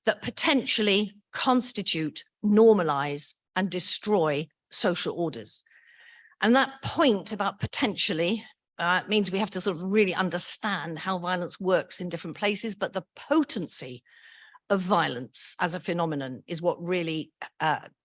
C: that potentially constitute, normalize, and destroy social orders. And that point about potentially means we have to sort of really understand how violence works in different places, but the potency of violence as a phenomenon is what really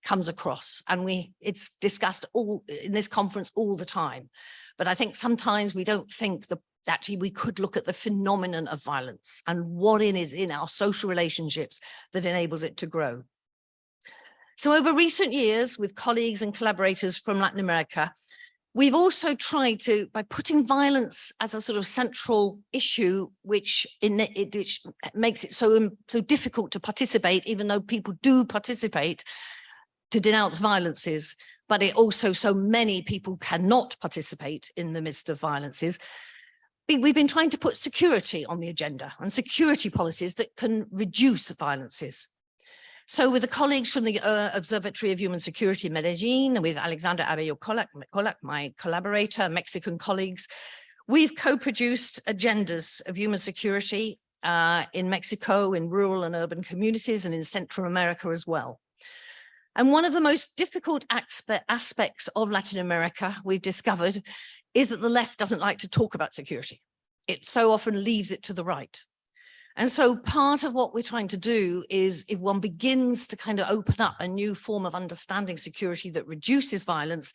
C: comes across. And it's discussed in this conference all the time. But I think sometimes we don't think that actually we could look at the phenomenon of violence and what it is in our social relationships that enables it to grow. So over recent years, with colleagues and collaborators from Latin America, we've also tried to, by putting violence as a sort of central issue, which makes it so difficult to participate, even though people do participate, to denounce violences, but it also so many people cannot participate in the midst of violences. We've been trying to put security on the agenda and security policies that can reduce violences. So with the colleagues from the Observatory of Human Security in Medellin, and with Alexander Abello Colac, my collaborator, Mexican colleagues, we've co-produced agendas of human security in Mexico, in rural and urban communities, and in Central America as well. And one of the most difficult aspects of Latin America, we've discovered, is that the left doesn't like to talk about security. It so often leaves it to the right. And so part of what we're trying to do is, if one begins to kind of open up a new form of understanding security that reduces violence,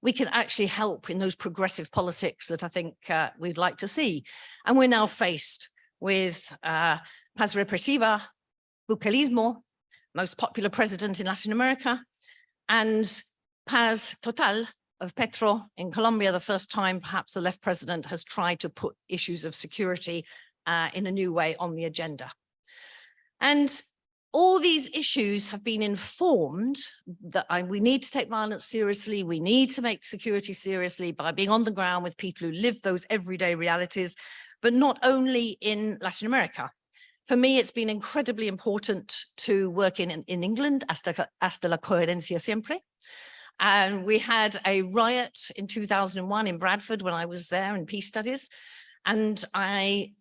C: we can actually help in those progressive politics that I think we'd like to see. And we're now faced with paz represiva, buquelismo, most popular president in Latin America, and paz total of Petro in Colombia, the first time perhaps the left president has tried to put issues of security in a new way on the agenda. And all these issues have been informed that we need to take violence seriously, we need to make security seriously by being on the ground with people who live those everyday realities, but not only in Latin America. For me, it's been incredibly important to work in England, hasta la coherencia siempre. And we had a riot in 2001 in Bradford when I was there in peace studies. And I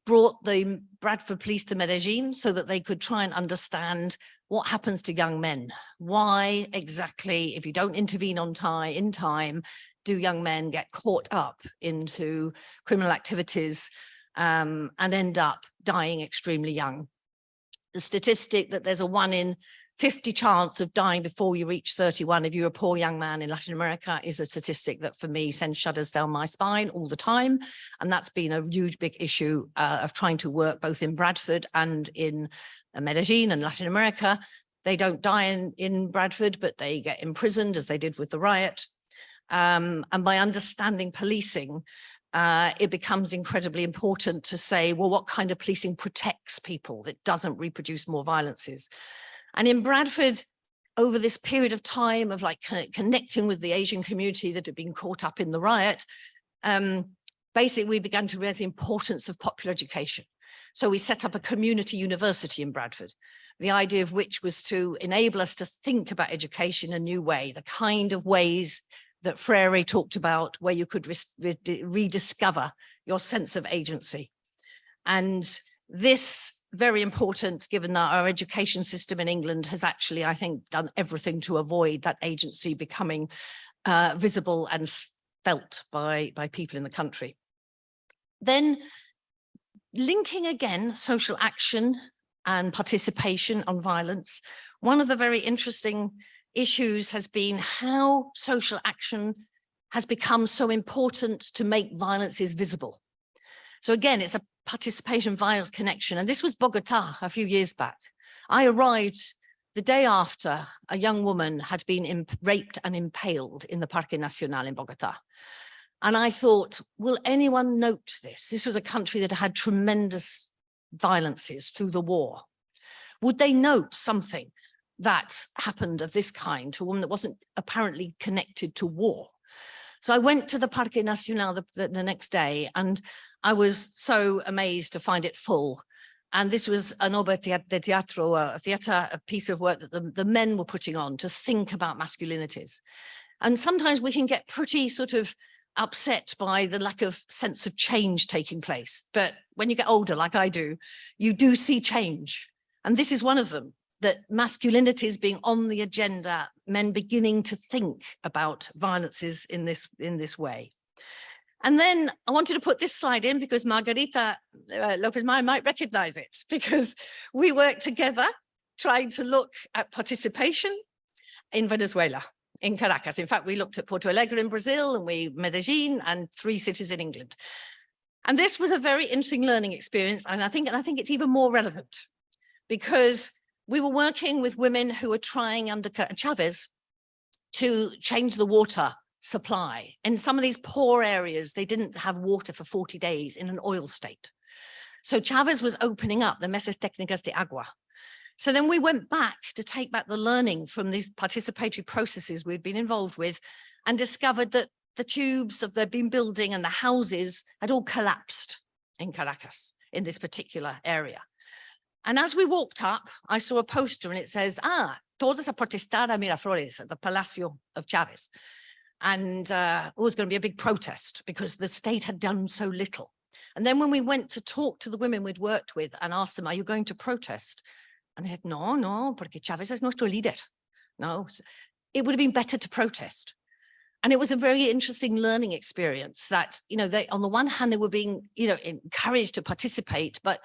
C: brought the Bradford police to Medellin so that they could try and understand what happens to young men. Why exactly, if you don't intervene in time, do young men get caught up into criminal activities and end up dying extremely young? The statistic that there's a 1 in 50 chance of dying before you reach 31 if you're a poor young man in Latin America is a statistic that for me sends shudders down my spine all the time. And that's been a huge big issue of trying to work both in Bradford and in Medellin and Latin America. They don't die in Bradford, but they get imprisoned as they did with the riot. And by understanding policing, it becomes incredibly important to say, well, what kind of policing protects people that doesn't reproduce more violences? And in Bradford, over this period of time of like connecting with the Asian community that had been caught up in the riot, basically we began to realize the importance of popular education. So we set up a community university in Bradford, the idea of which was to enable us to think about education in a new way, the kind of ways that Freire talked about, where you could rediscover your sense of agency. And this, very important, given that our education system in England has actually, I think, done everything to avoid that agency becoming visible and felt by people in the country. Then linking again social action and participation on violence, one of the very interesting issues has been how social action has become so important to make violences visible. So again, it's a participation violence connection. And this was Bogota a few years back. I arrived the day after a young woman had been raped and impaled in the Parque Nacional in Bogota. And I thought, will anyone note this? This was a country that had tremendous violences through the war. Would they note something that happened of this kind to a woman that wasn't apparently connected to war? So I went to the Parque Nacional the next day, and I was so amazed to find it full. And this was an obra de teatro, a piece of work that the men were putting on to think about masculinities. And sometimes we can get pretty sort of upset by the lack of sense of change taking place. But when you get older, like I do, you do see change. And this is one of them, that masculinities being on the agenda, men beginning to think about violences in this way. And then I wanted to put this slide in because Margarita Lopez-Maya might recognize it, because we worked together trying to look at participation in Venezuela, in Caracas. In fact, we looked at Porto Alegre in Brazil, and Medellin, and 3 cities in England. And this was a very interesting learning experience. And I think it's even more relevant because we were working with women who were trying under Chavez to change the water supply. In some of these poor areas, they didn't have water for 40 days in an oil state. So Chavez was opening up the Mesas Técnicas de Agua. So then we went back to take back the learning from these participatory processes we'd been involved with, and discovered that the tubes that they'd been building and the houses had all collapsed in Caracas, in this particular area. And as we walked up, I saw a poster and it says, todos a protestar a Miraflores at the Palacio of Chavez. And it was going to be a big protest because the state had done so little. And then when we went to talk to the women we'd worked with and asked them, are you going to protest? And they said, no, porque Chávez es nuestro líder. No, it would have been better to protest. And it was a very interesting learning experience that, you know, they, on the one hand, they were being, you know, encouraged to participate, but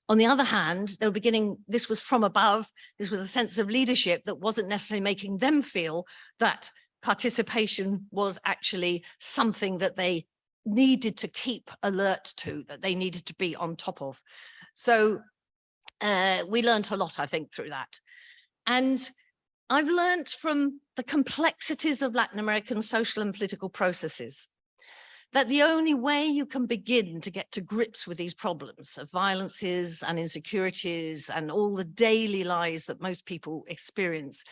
C: on the other hand, they were beginning, this was from above, this was a sense of leadership that wasn't necessarily making them feel that participation was actually something that they needed to keep alert to, that they needed to be on top of. So we learned a lot, I think, through that. And I've learned from the complexities of Latin American social and political processes that the only way you can begin to get to grips with these problems of violences and insecurities and all the daily lies that most people experience,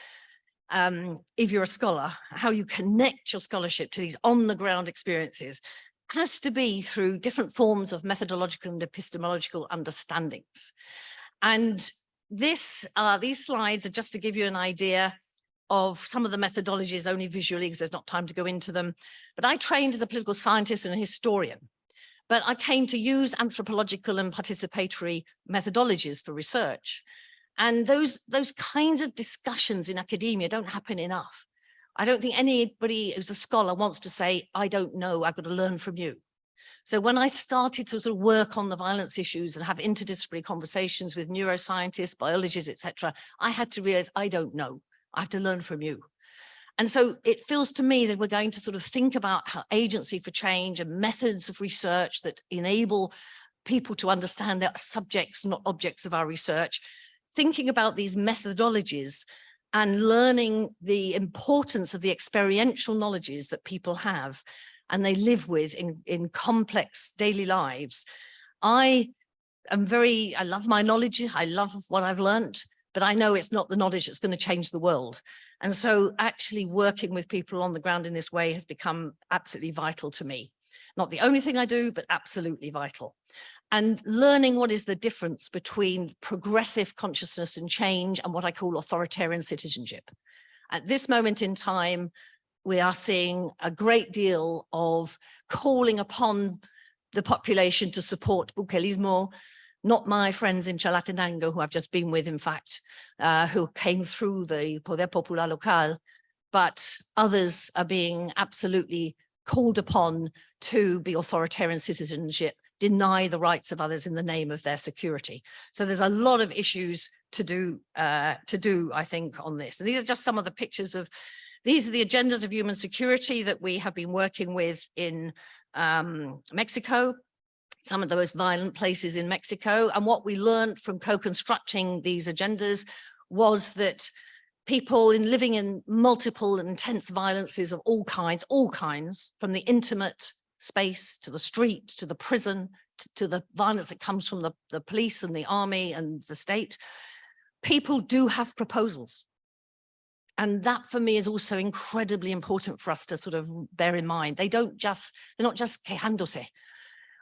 C: if you're a scholar, how you connect your scholarship to these on-the-ground experiences has to be through different forms of methodological and epistemological understandings. And these slides are just to give you an idea of some of the methodologies only visually, because there's not time to go into them. But I trained as a political scientist and a historian, but I came to use anthropological and participatory methodologies for research. And those kinds of discussions in academia don't happen enough. I don't think anybody who's a scholar wants to say, I don't know, I've got to learn from you. So when I started to sort of work on the violence issues and have interdisciplinary conversations with neuroscientists, biologists, etc., I had to realize I don't know. I have to learn from you. And so it feels to me that we're going to sort of think about how agency for change and methods of research that enable people to understand that subjects, not objects of our research, thinking about these methodologies and learning the importance of the experiential knowledges that people have and they live with in complex daily lives. I love my knowledge. I love what I've learned, but I know it's not the knowledge that's going to change the world. And so actually working with people on the ground in this way has become absolutely vital to me. Not the only thing I do, but absolutely vital. And learning what is the difference between progressive consciousness and change and what I call authoritarian citizenship. At this moment in time, we are seeing a great deal of calling upon the population to support Bukelismo, not my friends in Chalatenango, who I've just been with, in fact, who came through the Poder Popular Local, but others are being absolutely called upon to be authoritarian citizenship, deny the rights of others in the name of their security. So there's a lot of issues to do, I think, on this. And these are just some of the pictures of, these are the agendas of human security that we have been working with in Mexico, some of the most violent places in Mexico. And what we learned from co-constructing these agendas was that people living in multiple and intense violences of all kinds, from the intimate space to the street, to the prison, to the violence that comes from the police and the army and the state, people do have proposals. And that for me is also incredibly important for us to sort of bear in mind. They're not just quejándose,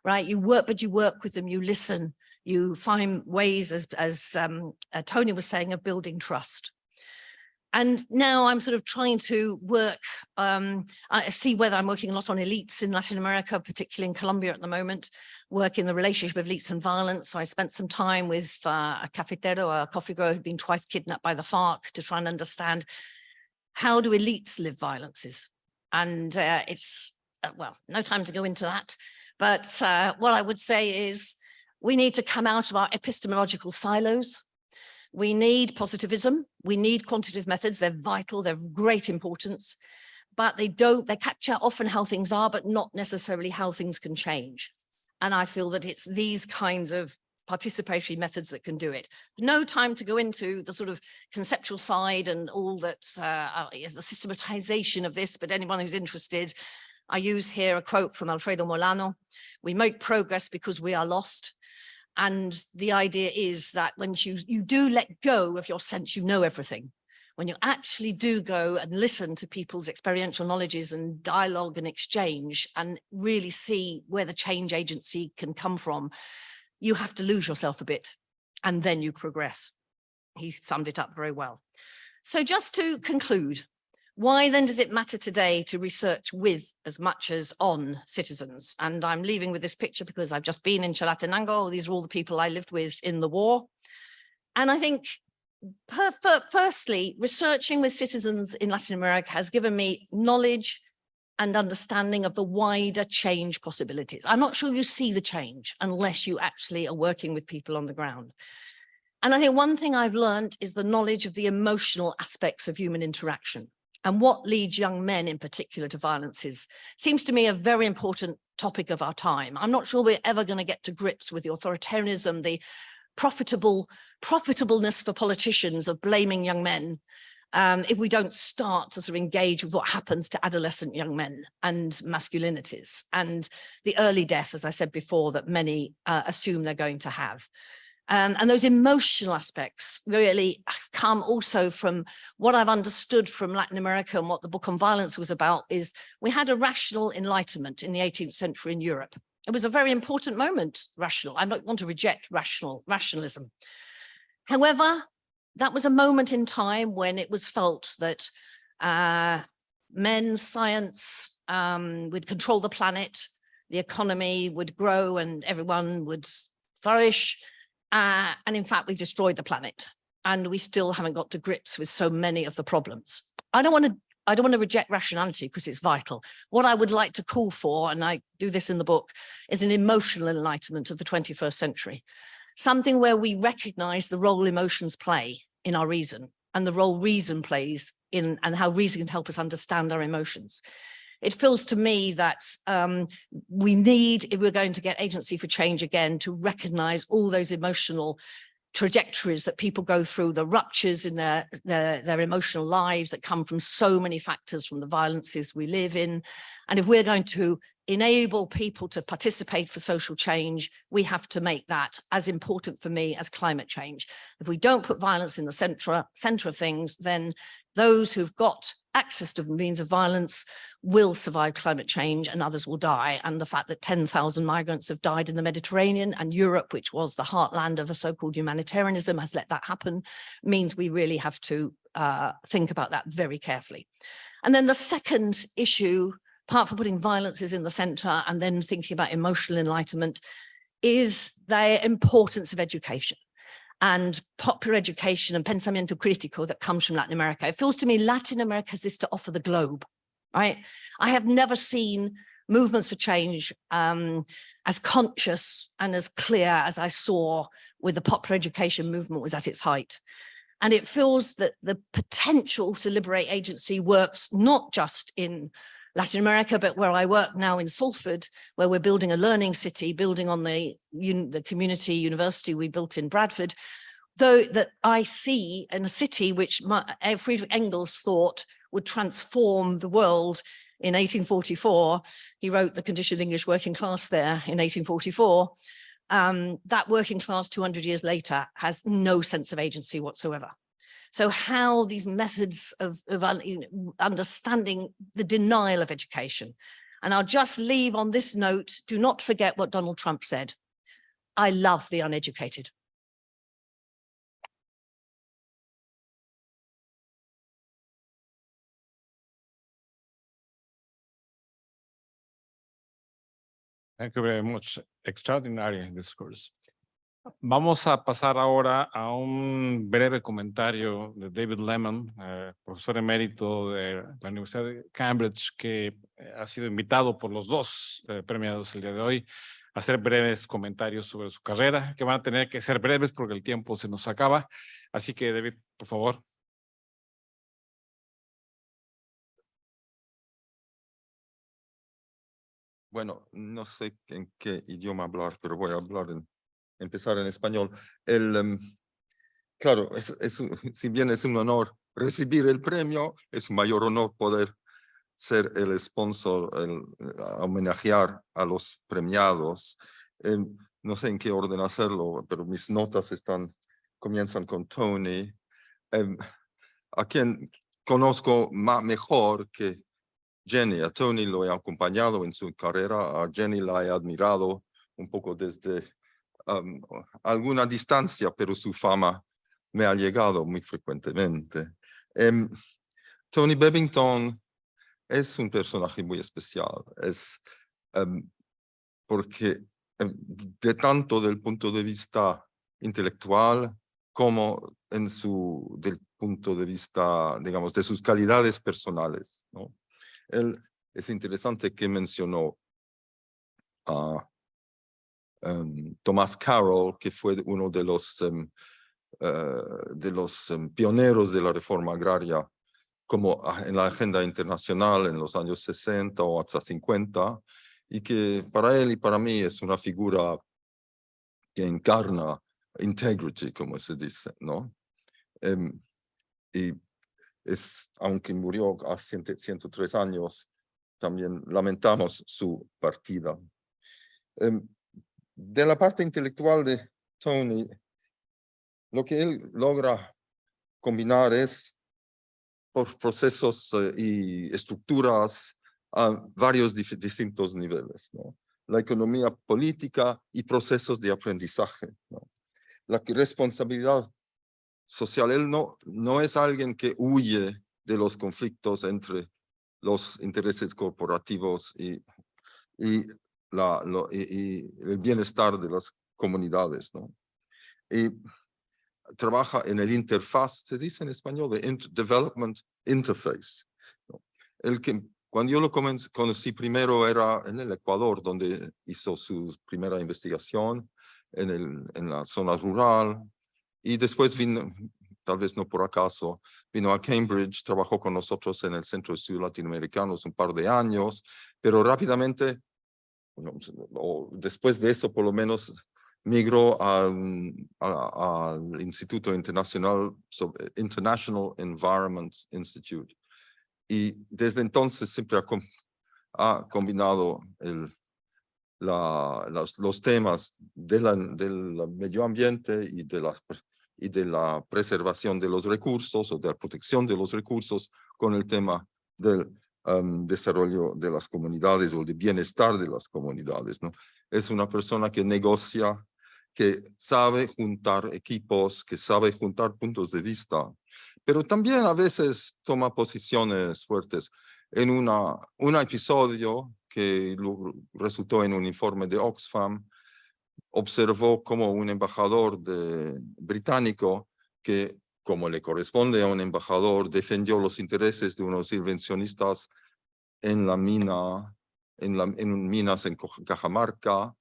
C: right? You work, but you work with them, you listen, you find ways, as Tony was saying, of building trust. And now I'm sort of trying to work, I see whether I'm working a lot on elites in Latin America, particularly in Colombia at the moment, work in the relationship of elites and violence. So I spent some time with a cafetero, a coffee grower who'd been twice kidnapped by the FARC, to try and understand how do elites live violences. And it's, well, no time to go into that. But what I would say is we need to come out of our epistemological silos. We need positivism. We need quantitative methods. They're vital. They're of great importance, but they capture often how things are, but not necessarily how things can change. And I feel that it's these kinds of participatory methods that can do it. No time to go into the sort of conceptual side and all that is the systematization of this, but anyone who's interested, I use here a quote from Alfredo Molano: "We make progress because we are lost." And the idea is that when you do let go of your sense, you know everything. When you actually do go and listen to people's experiential knowledges and dialogue and exchange and really see where the change agency can come from, you have to lose yourself a bit and then you progress. He summed it up very well. So just to conclude, Why then does it matter today to research with as much as on citizens? And I'm leaving with this picture because I've just been in Chalatenango. These are all the people I lived with in the war. And I think, firstly, researching with citizens in Latin America has given me knowledge and understanding of the wider change possibilities. I'm not sure you see the change unless you actually are working with people on the ground. And I think one thing I've learned is the knowledge of the emotional aspects of human interaction. And what leads young men in particular to violence seems to me a very important topic of our time. I'm not sure we're ever going to get to grips with the authoritarianism, the profitableness for politicians of blaming young men if we don't start to sort of engage with what happens to adolescent young men and masculinities and the early death, as I said before, that many assume they're going to have. And those emotional aspects really come also from what I've understood from Latin America, and what the book on violence was about is we had a rational enlightenment in the 18th century in Europe. It was a very important moment, rational. I don't want to reject rationalism. However, that was a moment in time when it was felt that men, science would control the planet, the economy would grow and everyone would flourish. And in fact, we've destroyed the planet and we still haven't got to grips with so many of the problems. I don't want to reject rationality because it's vital. What I would like to call for, and I do this in the book, is an emotional enlightenment of the 21st century. Something where we recognize the role emotions play in our reason and the role reason plays in, and how reason can help us understand our emotions. It feels to me that we need, if we're going to get agency for change again, to recognize all those emotional trajectories that people go through, the ruptures in their emotional lives that come from so many factors, from the violences we live in. And if we're going to enable people to participate for social change, we have to make that as important for me as climate change. If we don't put violence in the center of things, then those who've got access to means of violence will survive climate change and others will die. And the fact that 10,000 migrants have died in the Mediterranean, and Europe, which was the heartland of a so-called humanitarianism, has let that happen, means we really have to think about that very carefully. And then the second issue, apart from putting violences in the center and then thinking about emotional enlightenment, is the importance of education and popular education and pensamiento crítico that comes from Latin America. It feels to me Latin America has this to offer the globe, right? I have never seen movements for change as conscious and as clear as I saw with the popular education movement was at its height. And it feels that the potential to liberate agency works not just in Latin America, but where I work now in Salford, where we're building a learning city, building on the community university we built in Bradford, though that I see in a city which Friedrich Engels thought would transform the world in 1844. He wrote The Condition of the English Working Class there in 1844. That working class 200 years later has no sense of agency whatsoever. So how these methods of understanding the denial of education. And I'll just leave on this note, do not forget what Donald Trump said. I love the uneducated.
A: Thank you very much. Extraordinary discourse. Vamos a pasar ahora a un breve comentario de David Lehmann, profesor emérito de la Universidad de Cambridge, que ha sido invitado por los dos premiados el día de hoy a hacer breves comentarios sobre su carrera, que van a tener que ser breves porque el tiempo se nos acaba. Así que, David, por favor.
D: Bueno, no sé en qué idioma hablar, pero voy a hablar empezar en español. Claro, si bien es un honor recibir el premio, es un mayor honor poder ser el sponsor, homenajear a los premiados. No sé en qué orden hacerlo, pero mis notas comienzan con Tony, a quien conozco mejor que Jenny. A Tony lo he acompañado en su carrera, a Jenny la he admirado un poco desde alguna distancia, pero su fama me ha llegado muy frecuentemente. Tony Bebbington es un personaje muy especial, porque de tanto del punto de vista intelectual como del punto de vista, digamos, de sus calidades personales, ¿no? Es interesante que mencionó a Thomas Carroll, que fue uno de los pioneros de la reforma agraria como en la agenda internacional en los años 60 o hasta 50, y que para él y para mí es una figura que encarna integrity, como se dice, ¿no? Y aunque murió hace 103 años, también lamentamos su partida. De la parte intelectual de Tony, lo que él logra combinar es por procesos y estructuras a varios distintos niveles, ¿no? La economía política y procesos de aprendizaje, ¿no? La responsabilidad social, él no es alguien que huye de los conflictos entre los intereses corporativos y el bienestar de las comunidades, ¿no? Y trabaja en el interfaz, se dice en español, de Development Interface, ¿no? Cuando yo lo conocí primero era en el Ecuador, donde hizo su primera investigación en la zona rural, y después vino, tal vez no por acaso, vino a Cambridge, trabajó con nosotros en el Centro de Estudios Latinoamericanos un par de años, pero rápidamente, o después de eso por lo menos, migró al Instituto International Environment Institute. Y desde entonces siempre ha combinado los temas del medio ambiente y de la preservación de los recursos o de la protección de los recursos con el tema del desarrollo de las comunidades o de bienestar de las comunidades, ¿no? Es una persona que negocia, que sabe juntar equipos, que sabe juntar puntos de vista, pero también a veces toma posiciones fuertes. En un episodio que resultó en un informe de Oxfam, observó como un embajador británico que, como le corresponde a un embajador, defendió los intereses de unos inversionistas en minas en Cajamarca.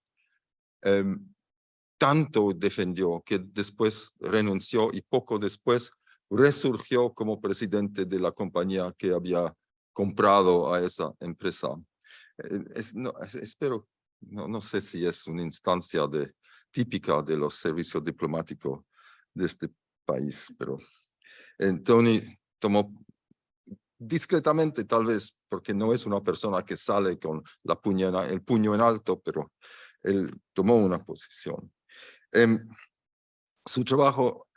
D: Tanto defendió que después renunció y poco después resurgió como presidente de la compañía que había comprado a esa empresa. No sé si es una instancia típica de los servicios diplomáticos de este país, pero Tony tomó discretamente, tal vez, porque no es una persona que sale con el puño en alto, pero él tomó una posición. Su trabajo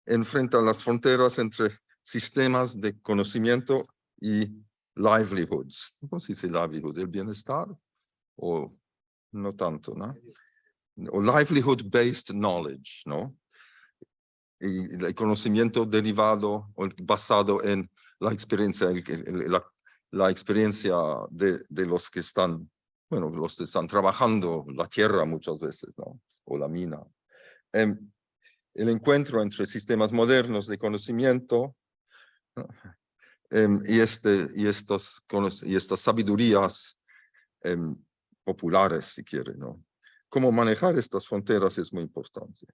D: enfrenta las fronteras entre sistemas de conocimiento y livelihoods. ¿Cómo se dice livelihood? ¿El bienestar? O no tanto, ¿no? O livelihood-based knowledge, ¿no? Y el conocimiento derivado o basado en la experiencia, la experiencia de los que están, bueno, los que están trabajando la tierra muchas veces, ¿no? O la mina. El encuentro entre sistemas modernos de conocimiento, ¿no? y estas sabidurías populares, si quiere, ¿no? Cómo manejar estas fronteras es muy importante.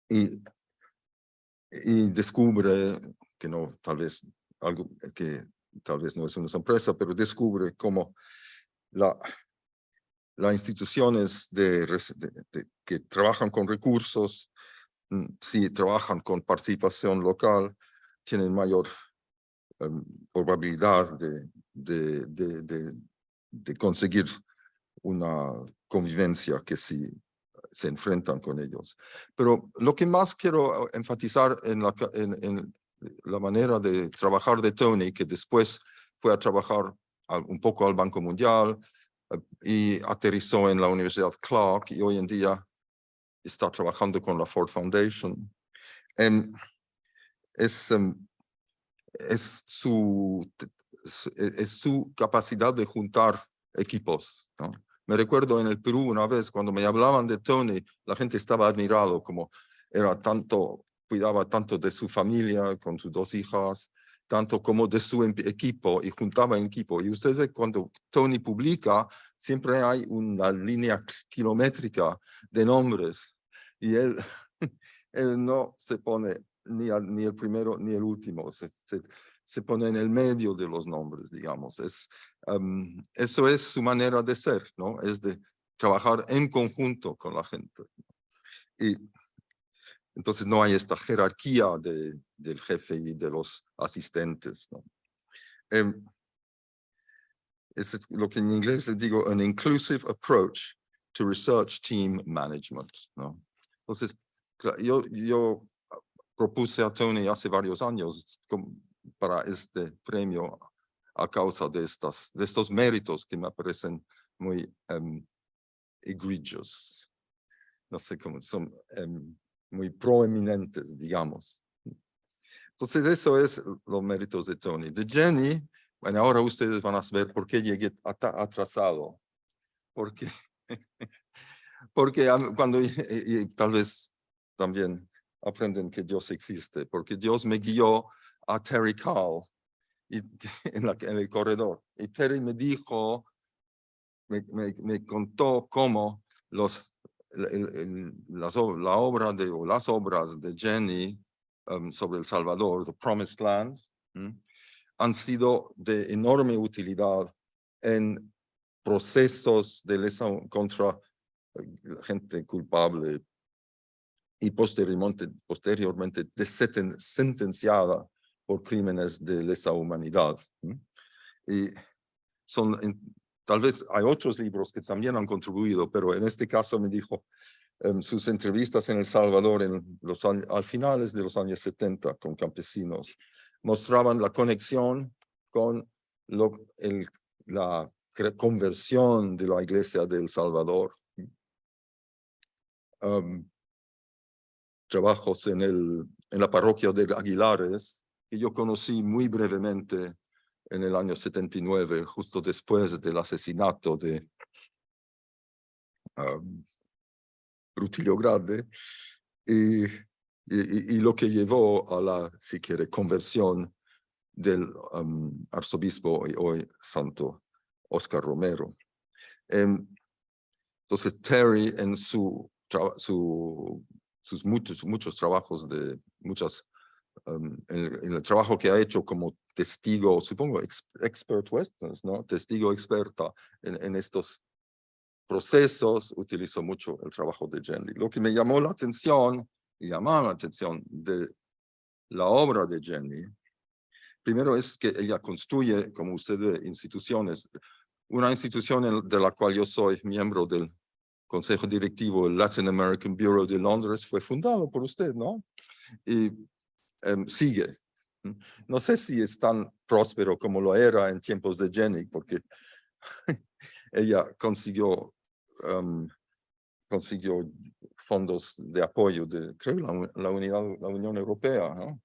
D: Y descubre que tal vez no es una sorpresa, pero descubre cómo las instituciones que trabajan con recursos, si trabajan con participación local, tienen mayor probabilidad de conseguir una convivencia que si se enfrentan con ellos. Pero lo que más quiero enfatizar en la manera de trabajar de Tony, que después fue a trabajar un poco al Banco Mundial y aterrizó en la Universidad Clark y hoy en día está trabajando con la Ford Foundation, es es su capacidad de juntar equipos, ¿no? Me recuerdo en el Perú una vez cuando me hablaban de Tony, la gente estaba admirado como cuidaba tanto de su familia con sus 2 hijas, tanto como de su equipo y juntaba en equipo. Y ustedes cuando Tony publica, siempre hay una línea kilométrica de nombres y él no se pone ni el primero ni el último, se pone en el medio de los nombres, digamos. Eso es su manera de ser, ¿no? Es de trabajar en conjunto con la gente. Y entonces no hay esta jerarquía del jefe y de los asistentes, ¿no? Es lo que en inglés les digo, an inclusive approach to research team management, ¿no? Entonces, yo propuse a Tony hace varios años para este premio a causa de estos méritos que me parecen muy egregious. No sé cómo, son muy proeminentes, digamos. Entonces, eso es los méritos de Tony. De Jenny, bueno, ahora ustedes van a ver por qué llegué atrasado. Porque cuando, y tal vez también aprenden que Dios existe, porque Dios me guió a Terry Call en el corredor. Y Terry me dijo, me contó cómo las obras de Jenny sobre El Salvador, The Promised Land, han sido de enorme utilidad en procesos de lesa contra gente culpable y posteriormente sentenciada por crímenes de lesa humanidad. Y tal vez hay otros libros que también han contribuido, pero en este caso me dijo sus entrevistas en El Salvador al finales de los años 70 con campesinos mostraban la conexión con la conversión de la iglesia de El Salvador. Trabajos en la parroquia de Aguilares, que yo conocí muy brevemente en el año 79, justo después del asesinato de Rutilio Grande, y lo que llevó a la, si quiere, conversión del arzobispo y hoy santo Oscar Romero. Entonces Terry en sus muchos trabajos en el trabajo que ha hecho como testigo, supongo, expert witness, ¿no? Testigo experta en estos procesos, utilizó mucho el trabajo de Jenny. Lo que me llamó la atención, y llamaba la atención de la obra de Jenny, primero es que ella construye, como usted ve, instituciones. Una institución de la cual yo soy miembro del Consejo Directivo, el Latin American Bureau de Londres, fue fundado por usted, ¿no? Y sigue. No sé si es tan próspero como lo era en tiempos de Jenny, porque ella consiguió fondos de apoyo de, creo, la Unión Europea, ¿no?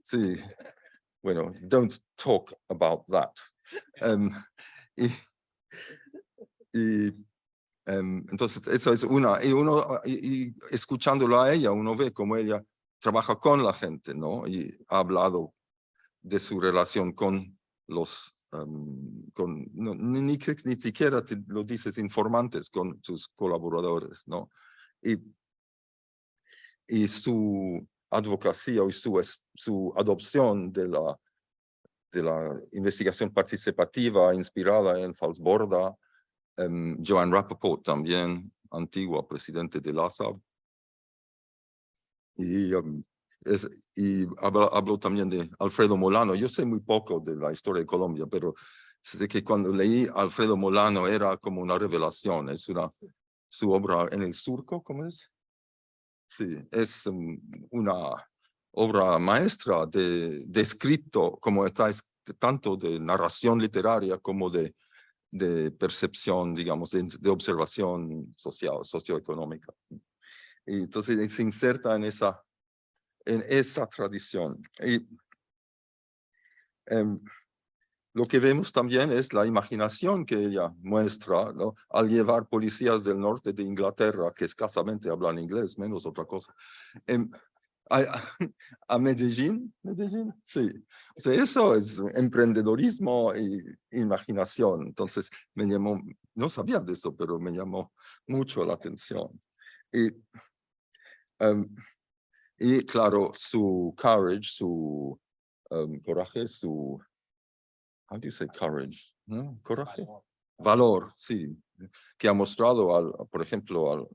D: Sí. Bueno, don't talk about that. Entonces, eso es una. Y escuchándolo a ella, uno ve cómo ella trabaja con la gente, ¿no? Y ha hablado de su relación con los, ni siquiera te lo dices, informantes, con sus colaboradores, ¿no? Y su advocacia y su adopción de la investigación participativa inspirada en Falsborda, Joan Rappaport también, antigua presidente de LASA. Y hablo también de Alfredo Molano. Yo sé muy poco de la historia de Colombia, pero sé que cuando leí Alfredo Molano era como una revelación. Es su obra En el Surco, ¿cómo es? Sí, es una obra maestra de escrito, como está tanto de narración literaria como de percepción, digamos, de observación social, socioeconómica. Y entonces se inserta en esa tradición. Y Lo que vemos también es la imaginación que ella muestra, ¿no? Al llevar policías del norte de Inglaterra, que escasamente hablan inglés, menos otra cosa, a Medellín, sí. O sea, eso es emprendedorismo y imaginación. Entonces, me llamó, no sabía de eso, pero me llamó mucho la atención. Y claro, su courage, su coraje, su, how do you say courage? ¿No? Coraje. Valor, sí. Que ha mostrado, por ejemplo,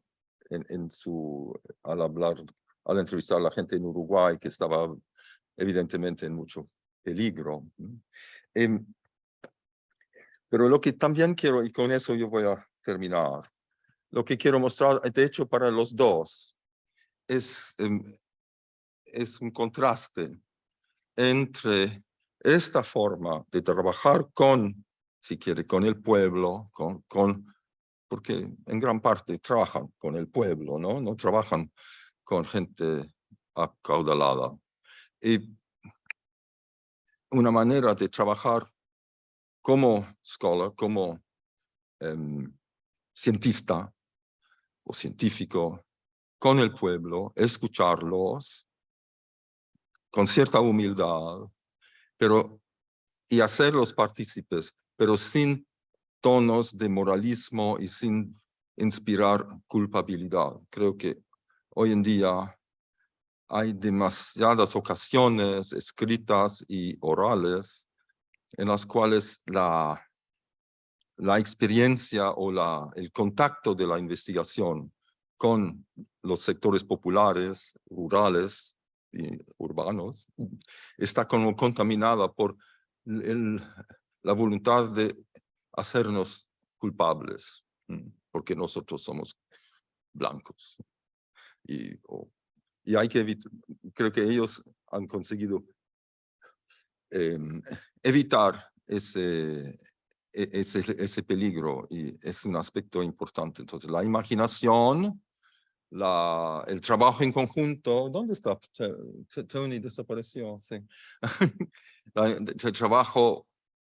D: al hablar, al entrevistar a la gente en Uruguay, que estaba evidentemente en mucho peligro. Pero lo que también quiero, y con eso yo voy a terminar, lo que quiero mostrar, de hecho, para los dos, es un contraste entre esta forma de trabajar con, si quiere, con el pueblo, porque en gran parte trabajan con el pueblo, ¿no? No trabajan con gente acaudalada. Y una manera de trabajar como scholar, como cientista o científico con el pueblo, escucharlos con cierta humildad, y hacerlos partícipes, pero sin tonos de moralismo y sin inspirar culpabilidad. Creo que hoy en día hay demasiadas ocasiones escritas y orales en las cuales la experiencia o el contacto de la investigación con los sectores populares, rurales y urbanos, está como contaminada por la voluntad de hacernos culpables, porque nosotros somos blancos. Y hay que evitar, creo que ellos han conseguido evitar ese peligro, y es un aspecto importante. Entonces, la imaginación, el trabajo en conjunto. ¿Dónde está? Tony desapareció, sí. El trabajo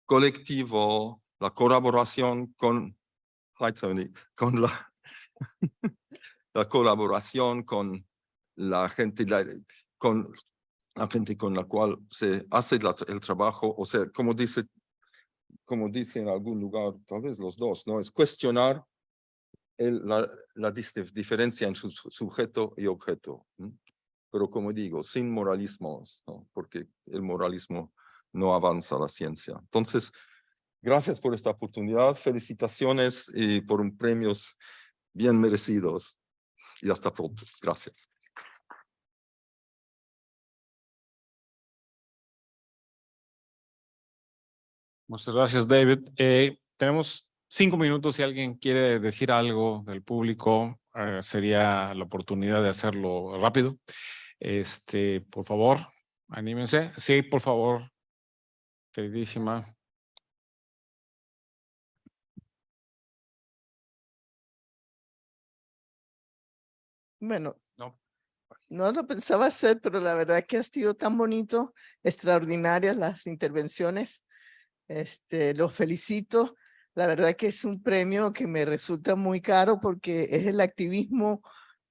D: colectivo, la colaboración con, hi Tony, con la colaboración con la gente, con la gente con la cual se hace el trabajo, o sea, como dice en algún lugar, tal vez los dos, ¿no? Es cuestionar la diferencia entre sujeto y objeto. Pero como digo, sin moralismos, ¿no? Porque el moralismo no avanza la ciencia. Entonces, gracias por esta oportunidad, felicitaciones y por premios bien merecidos. Y hasta pronto. Gracias.
A: Muchas gracias, David. Tenemos 5 minutos. Si alguien quiere decir algo del público, sería la oportunidad de hacerlo rápido. Por favor, anímense. Sí, por favor, queridísima.
E: Bueno,
A: No.
E: no lo pensaba hacer, pero la verdad que ha sido tan bonito, extraordinarias las intervenciones. Los felicito. La verdad que es un premio que me resulta muy caro porque es el activismo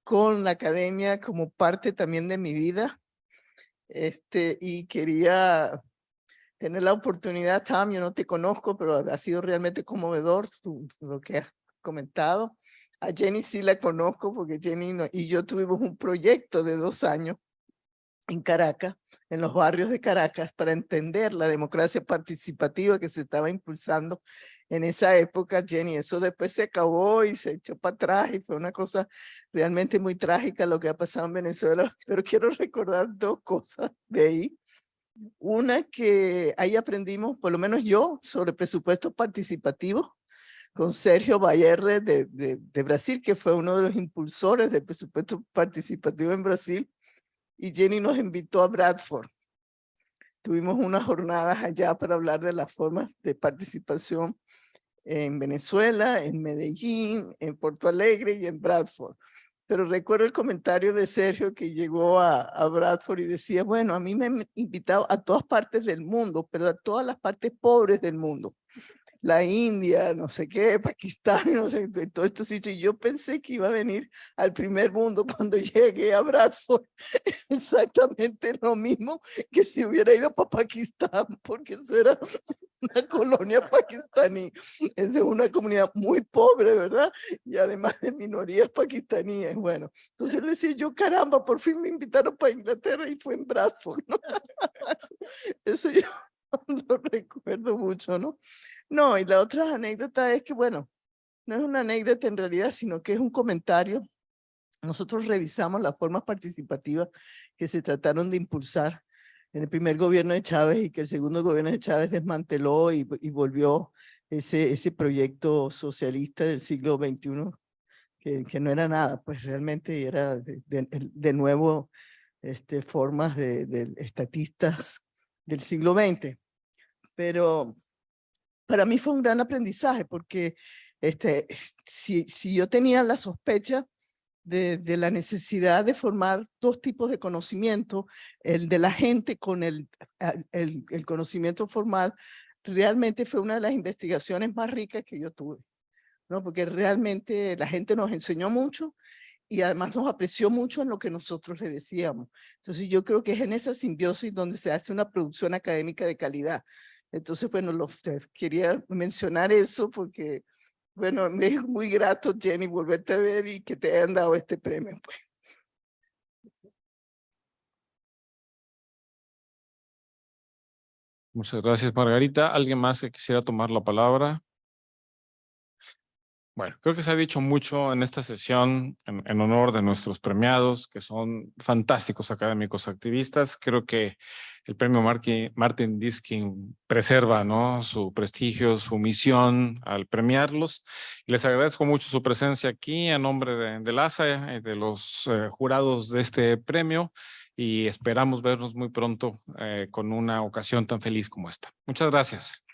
E: con la academia como parte también de mi vida. Y quería tener la oportunidad, Tam, yo no te conozco, pero ha sido realmente conmovedor lo que has comentado. A Jenny sí la conozco porque Jenny y yo tuvimos un proyecto de 2 años en Caracas, en los barrios de Caracas, para entender la democracia participativa que se estaba impulsando en esa época, Jenny. Eso después se acabó y se echó para atrás y fue una cosa realmente muy trágica lo que ha pasado en Venezuela, pero quiero recordar 2 cosas de ahí. Una, que ahí aprendimos, por lo menos yo, sobre presupuesto participativo, con Sergio Bayerre de Brasil, que fue uno de los impulsores del presupuesto participativo en Brasil, y Jenny nos invitó a Bradford. Tuvimos unas jornadas allá para hablar de las formas de participación en Venezuela, en Medellín, en Porto Alegre y en Bradford. pero recuerdo el comentario de Sergio que llegó a Bradford y decía, bueno, a mí me han invitado a todas partes del mundo, pero a todas las partes pobres del mundo. La India, no sé qué, Pakistán, no sé, de todo estos sitios. Y yo pensé que iba a venir al primer mundo cuando llegué a Bradford. Exactamente lo mismo que si hubiera ido para Pakistán, porque eso era una colonia pakistaní. Esa es una comunidad muy pobre, ¿verdad? Y además de minorías pakistaníes. Bueno, entonces le decía yo, caramba, por fin me invitaron para Inglaterra y fue en Bradford, ¿no? Eso yo lo recuerdo mucho, ¿no? No, y la otra anécdota es que, bueno, no es una anécdota en realidad, sino que es un comentario. Nosotros revisamos las formas participativas que se trataron de impulsar en el primer gobierno de Chávez y que el segundo gobierno de Chávez desmanteló y volvió ese proyecto socialista del siglo XXI, que no era nada, pues realmente era de nuevo formas de estatistas del siglo XX. Pero para mí fue un gran aprendizaje porque si yo tenía la sospecha de la necesidad de formar dos tipos de conocimiento, el de la gente con el conocimiento formal, realmente fue una de las investigaciones más ricas que yo tuve, ¿no? Porque realmente la gente nos enseñó mucho y además nos apreció mucho en lo que nosotros le decíamos. Entonces yo creo que es en esa simbiosis donde se hace una producción académica de calidad. Entonces, bueno, quería mencionar eso porque, bueno, me es muy grato, Jenny, volverte a ver y que te hayan dado este premio, pues.
A: Muchas gracias, Margarita. ¿Alguien más que quisiera tomar la palabra? Bueno, creo que se ha dicho mucho en esta sesión en honor de nuestros premiados, que son fantásticos académicos activistas. Creo que el premio Martin Diskin preserva, ¿no?, su prestigio, su misión al premiarlos. Les agradezco mucho su presencia aquí a nombre de LASA y de los jurados de este premio y esperamos vernos muy pronto con una ocasión tan feliz como esta. Muchas gracias.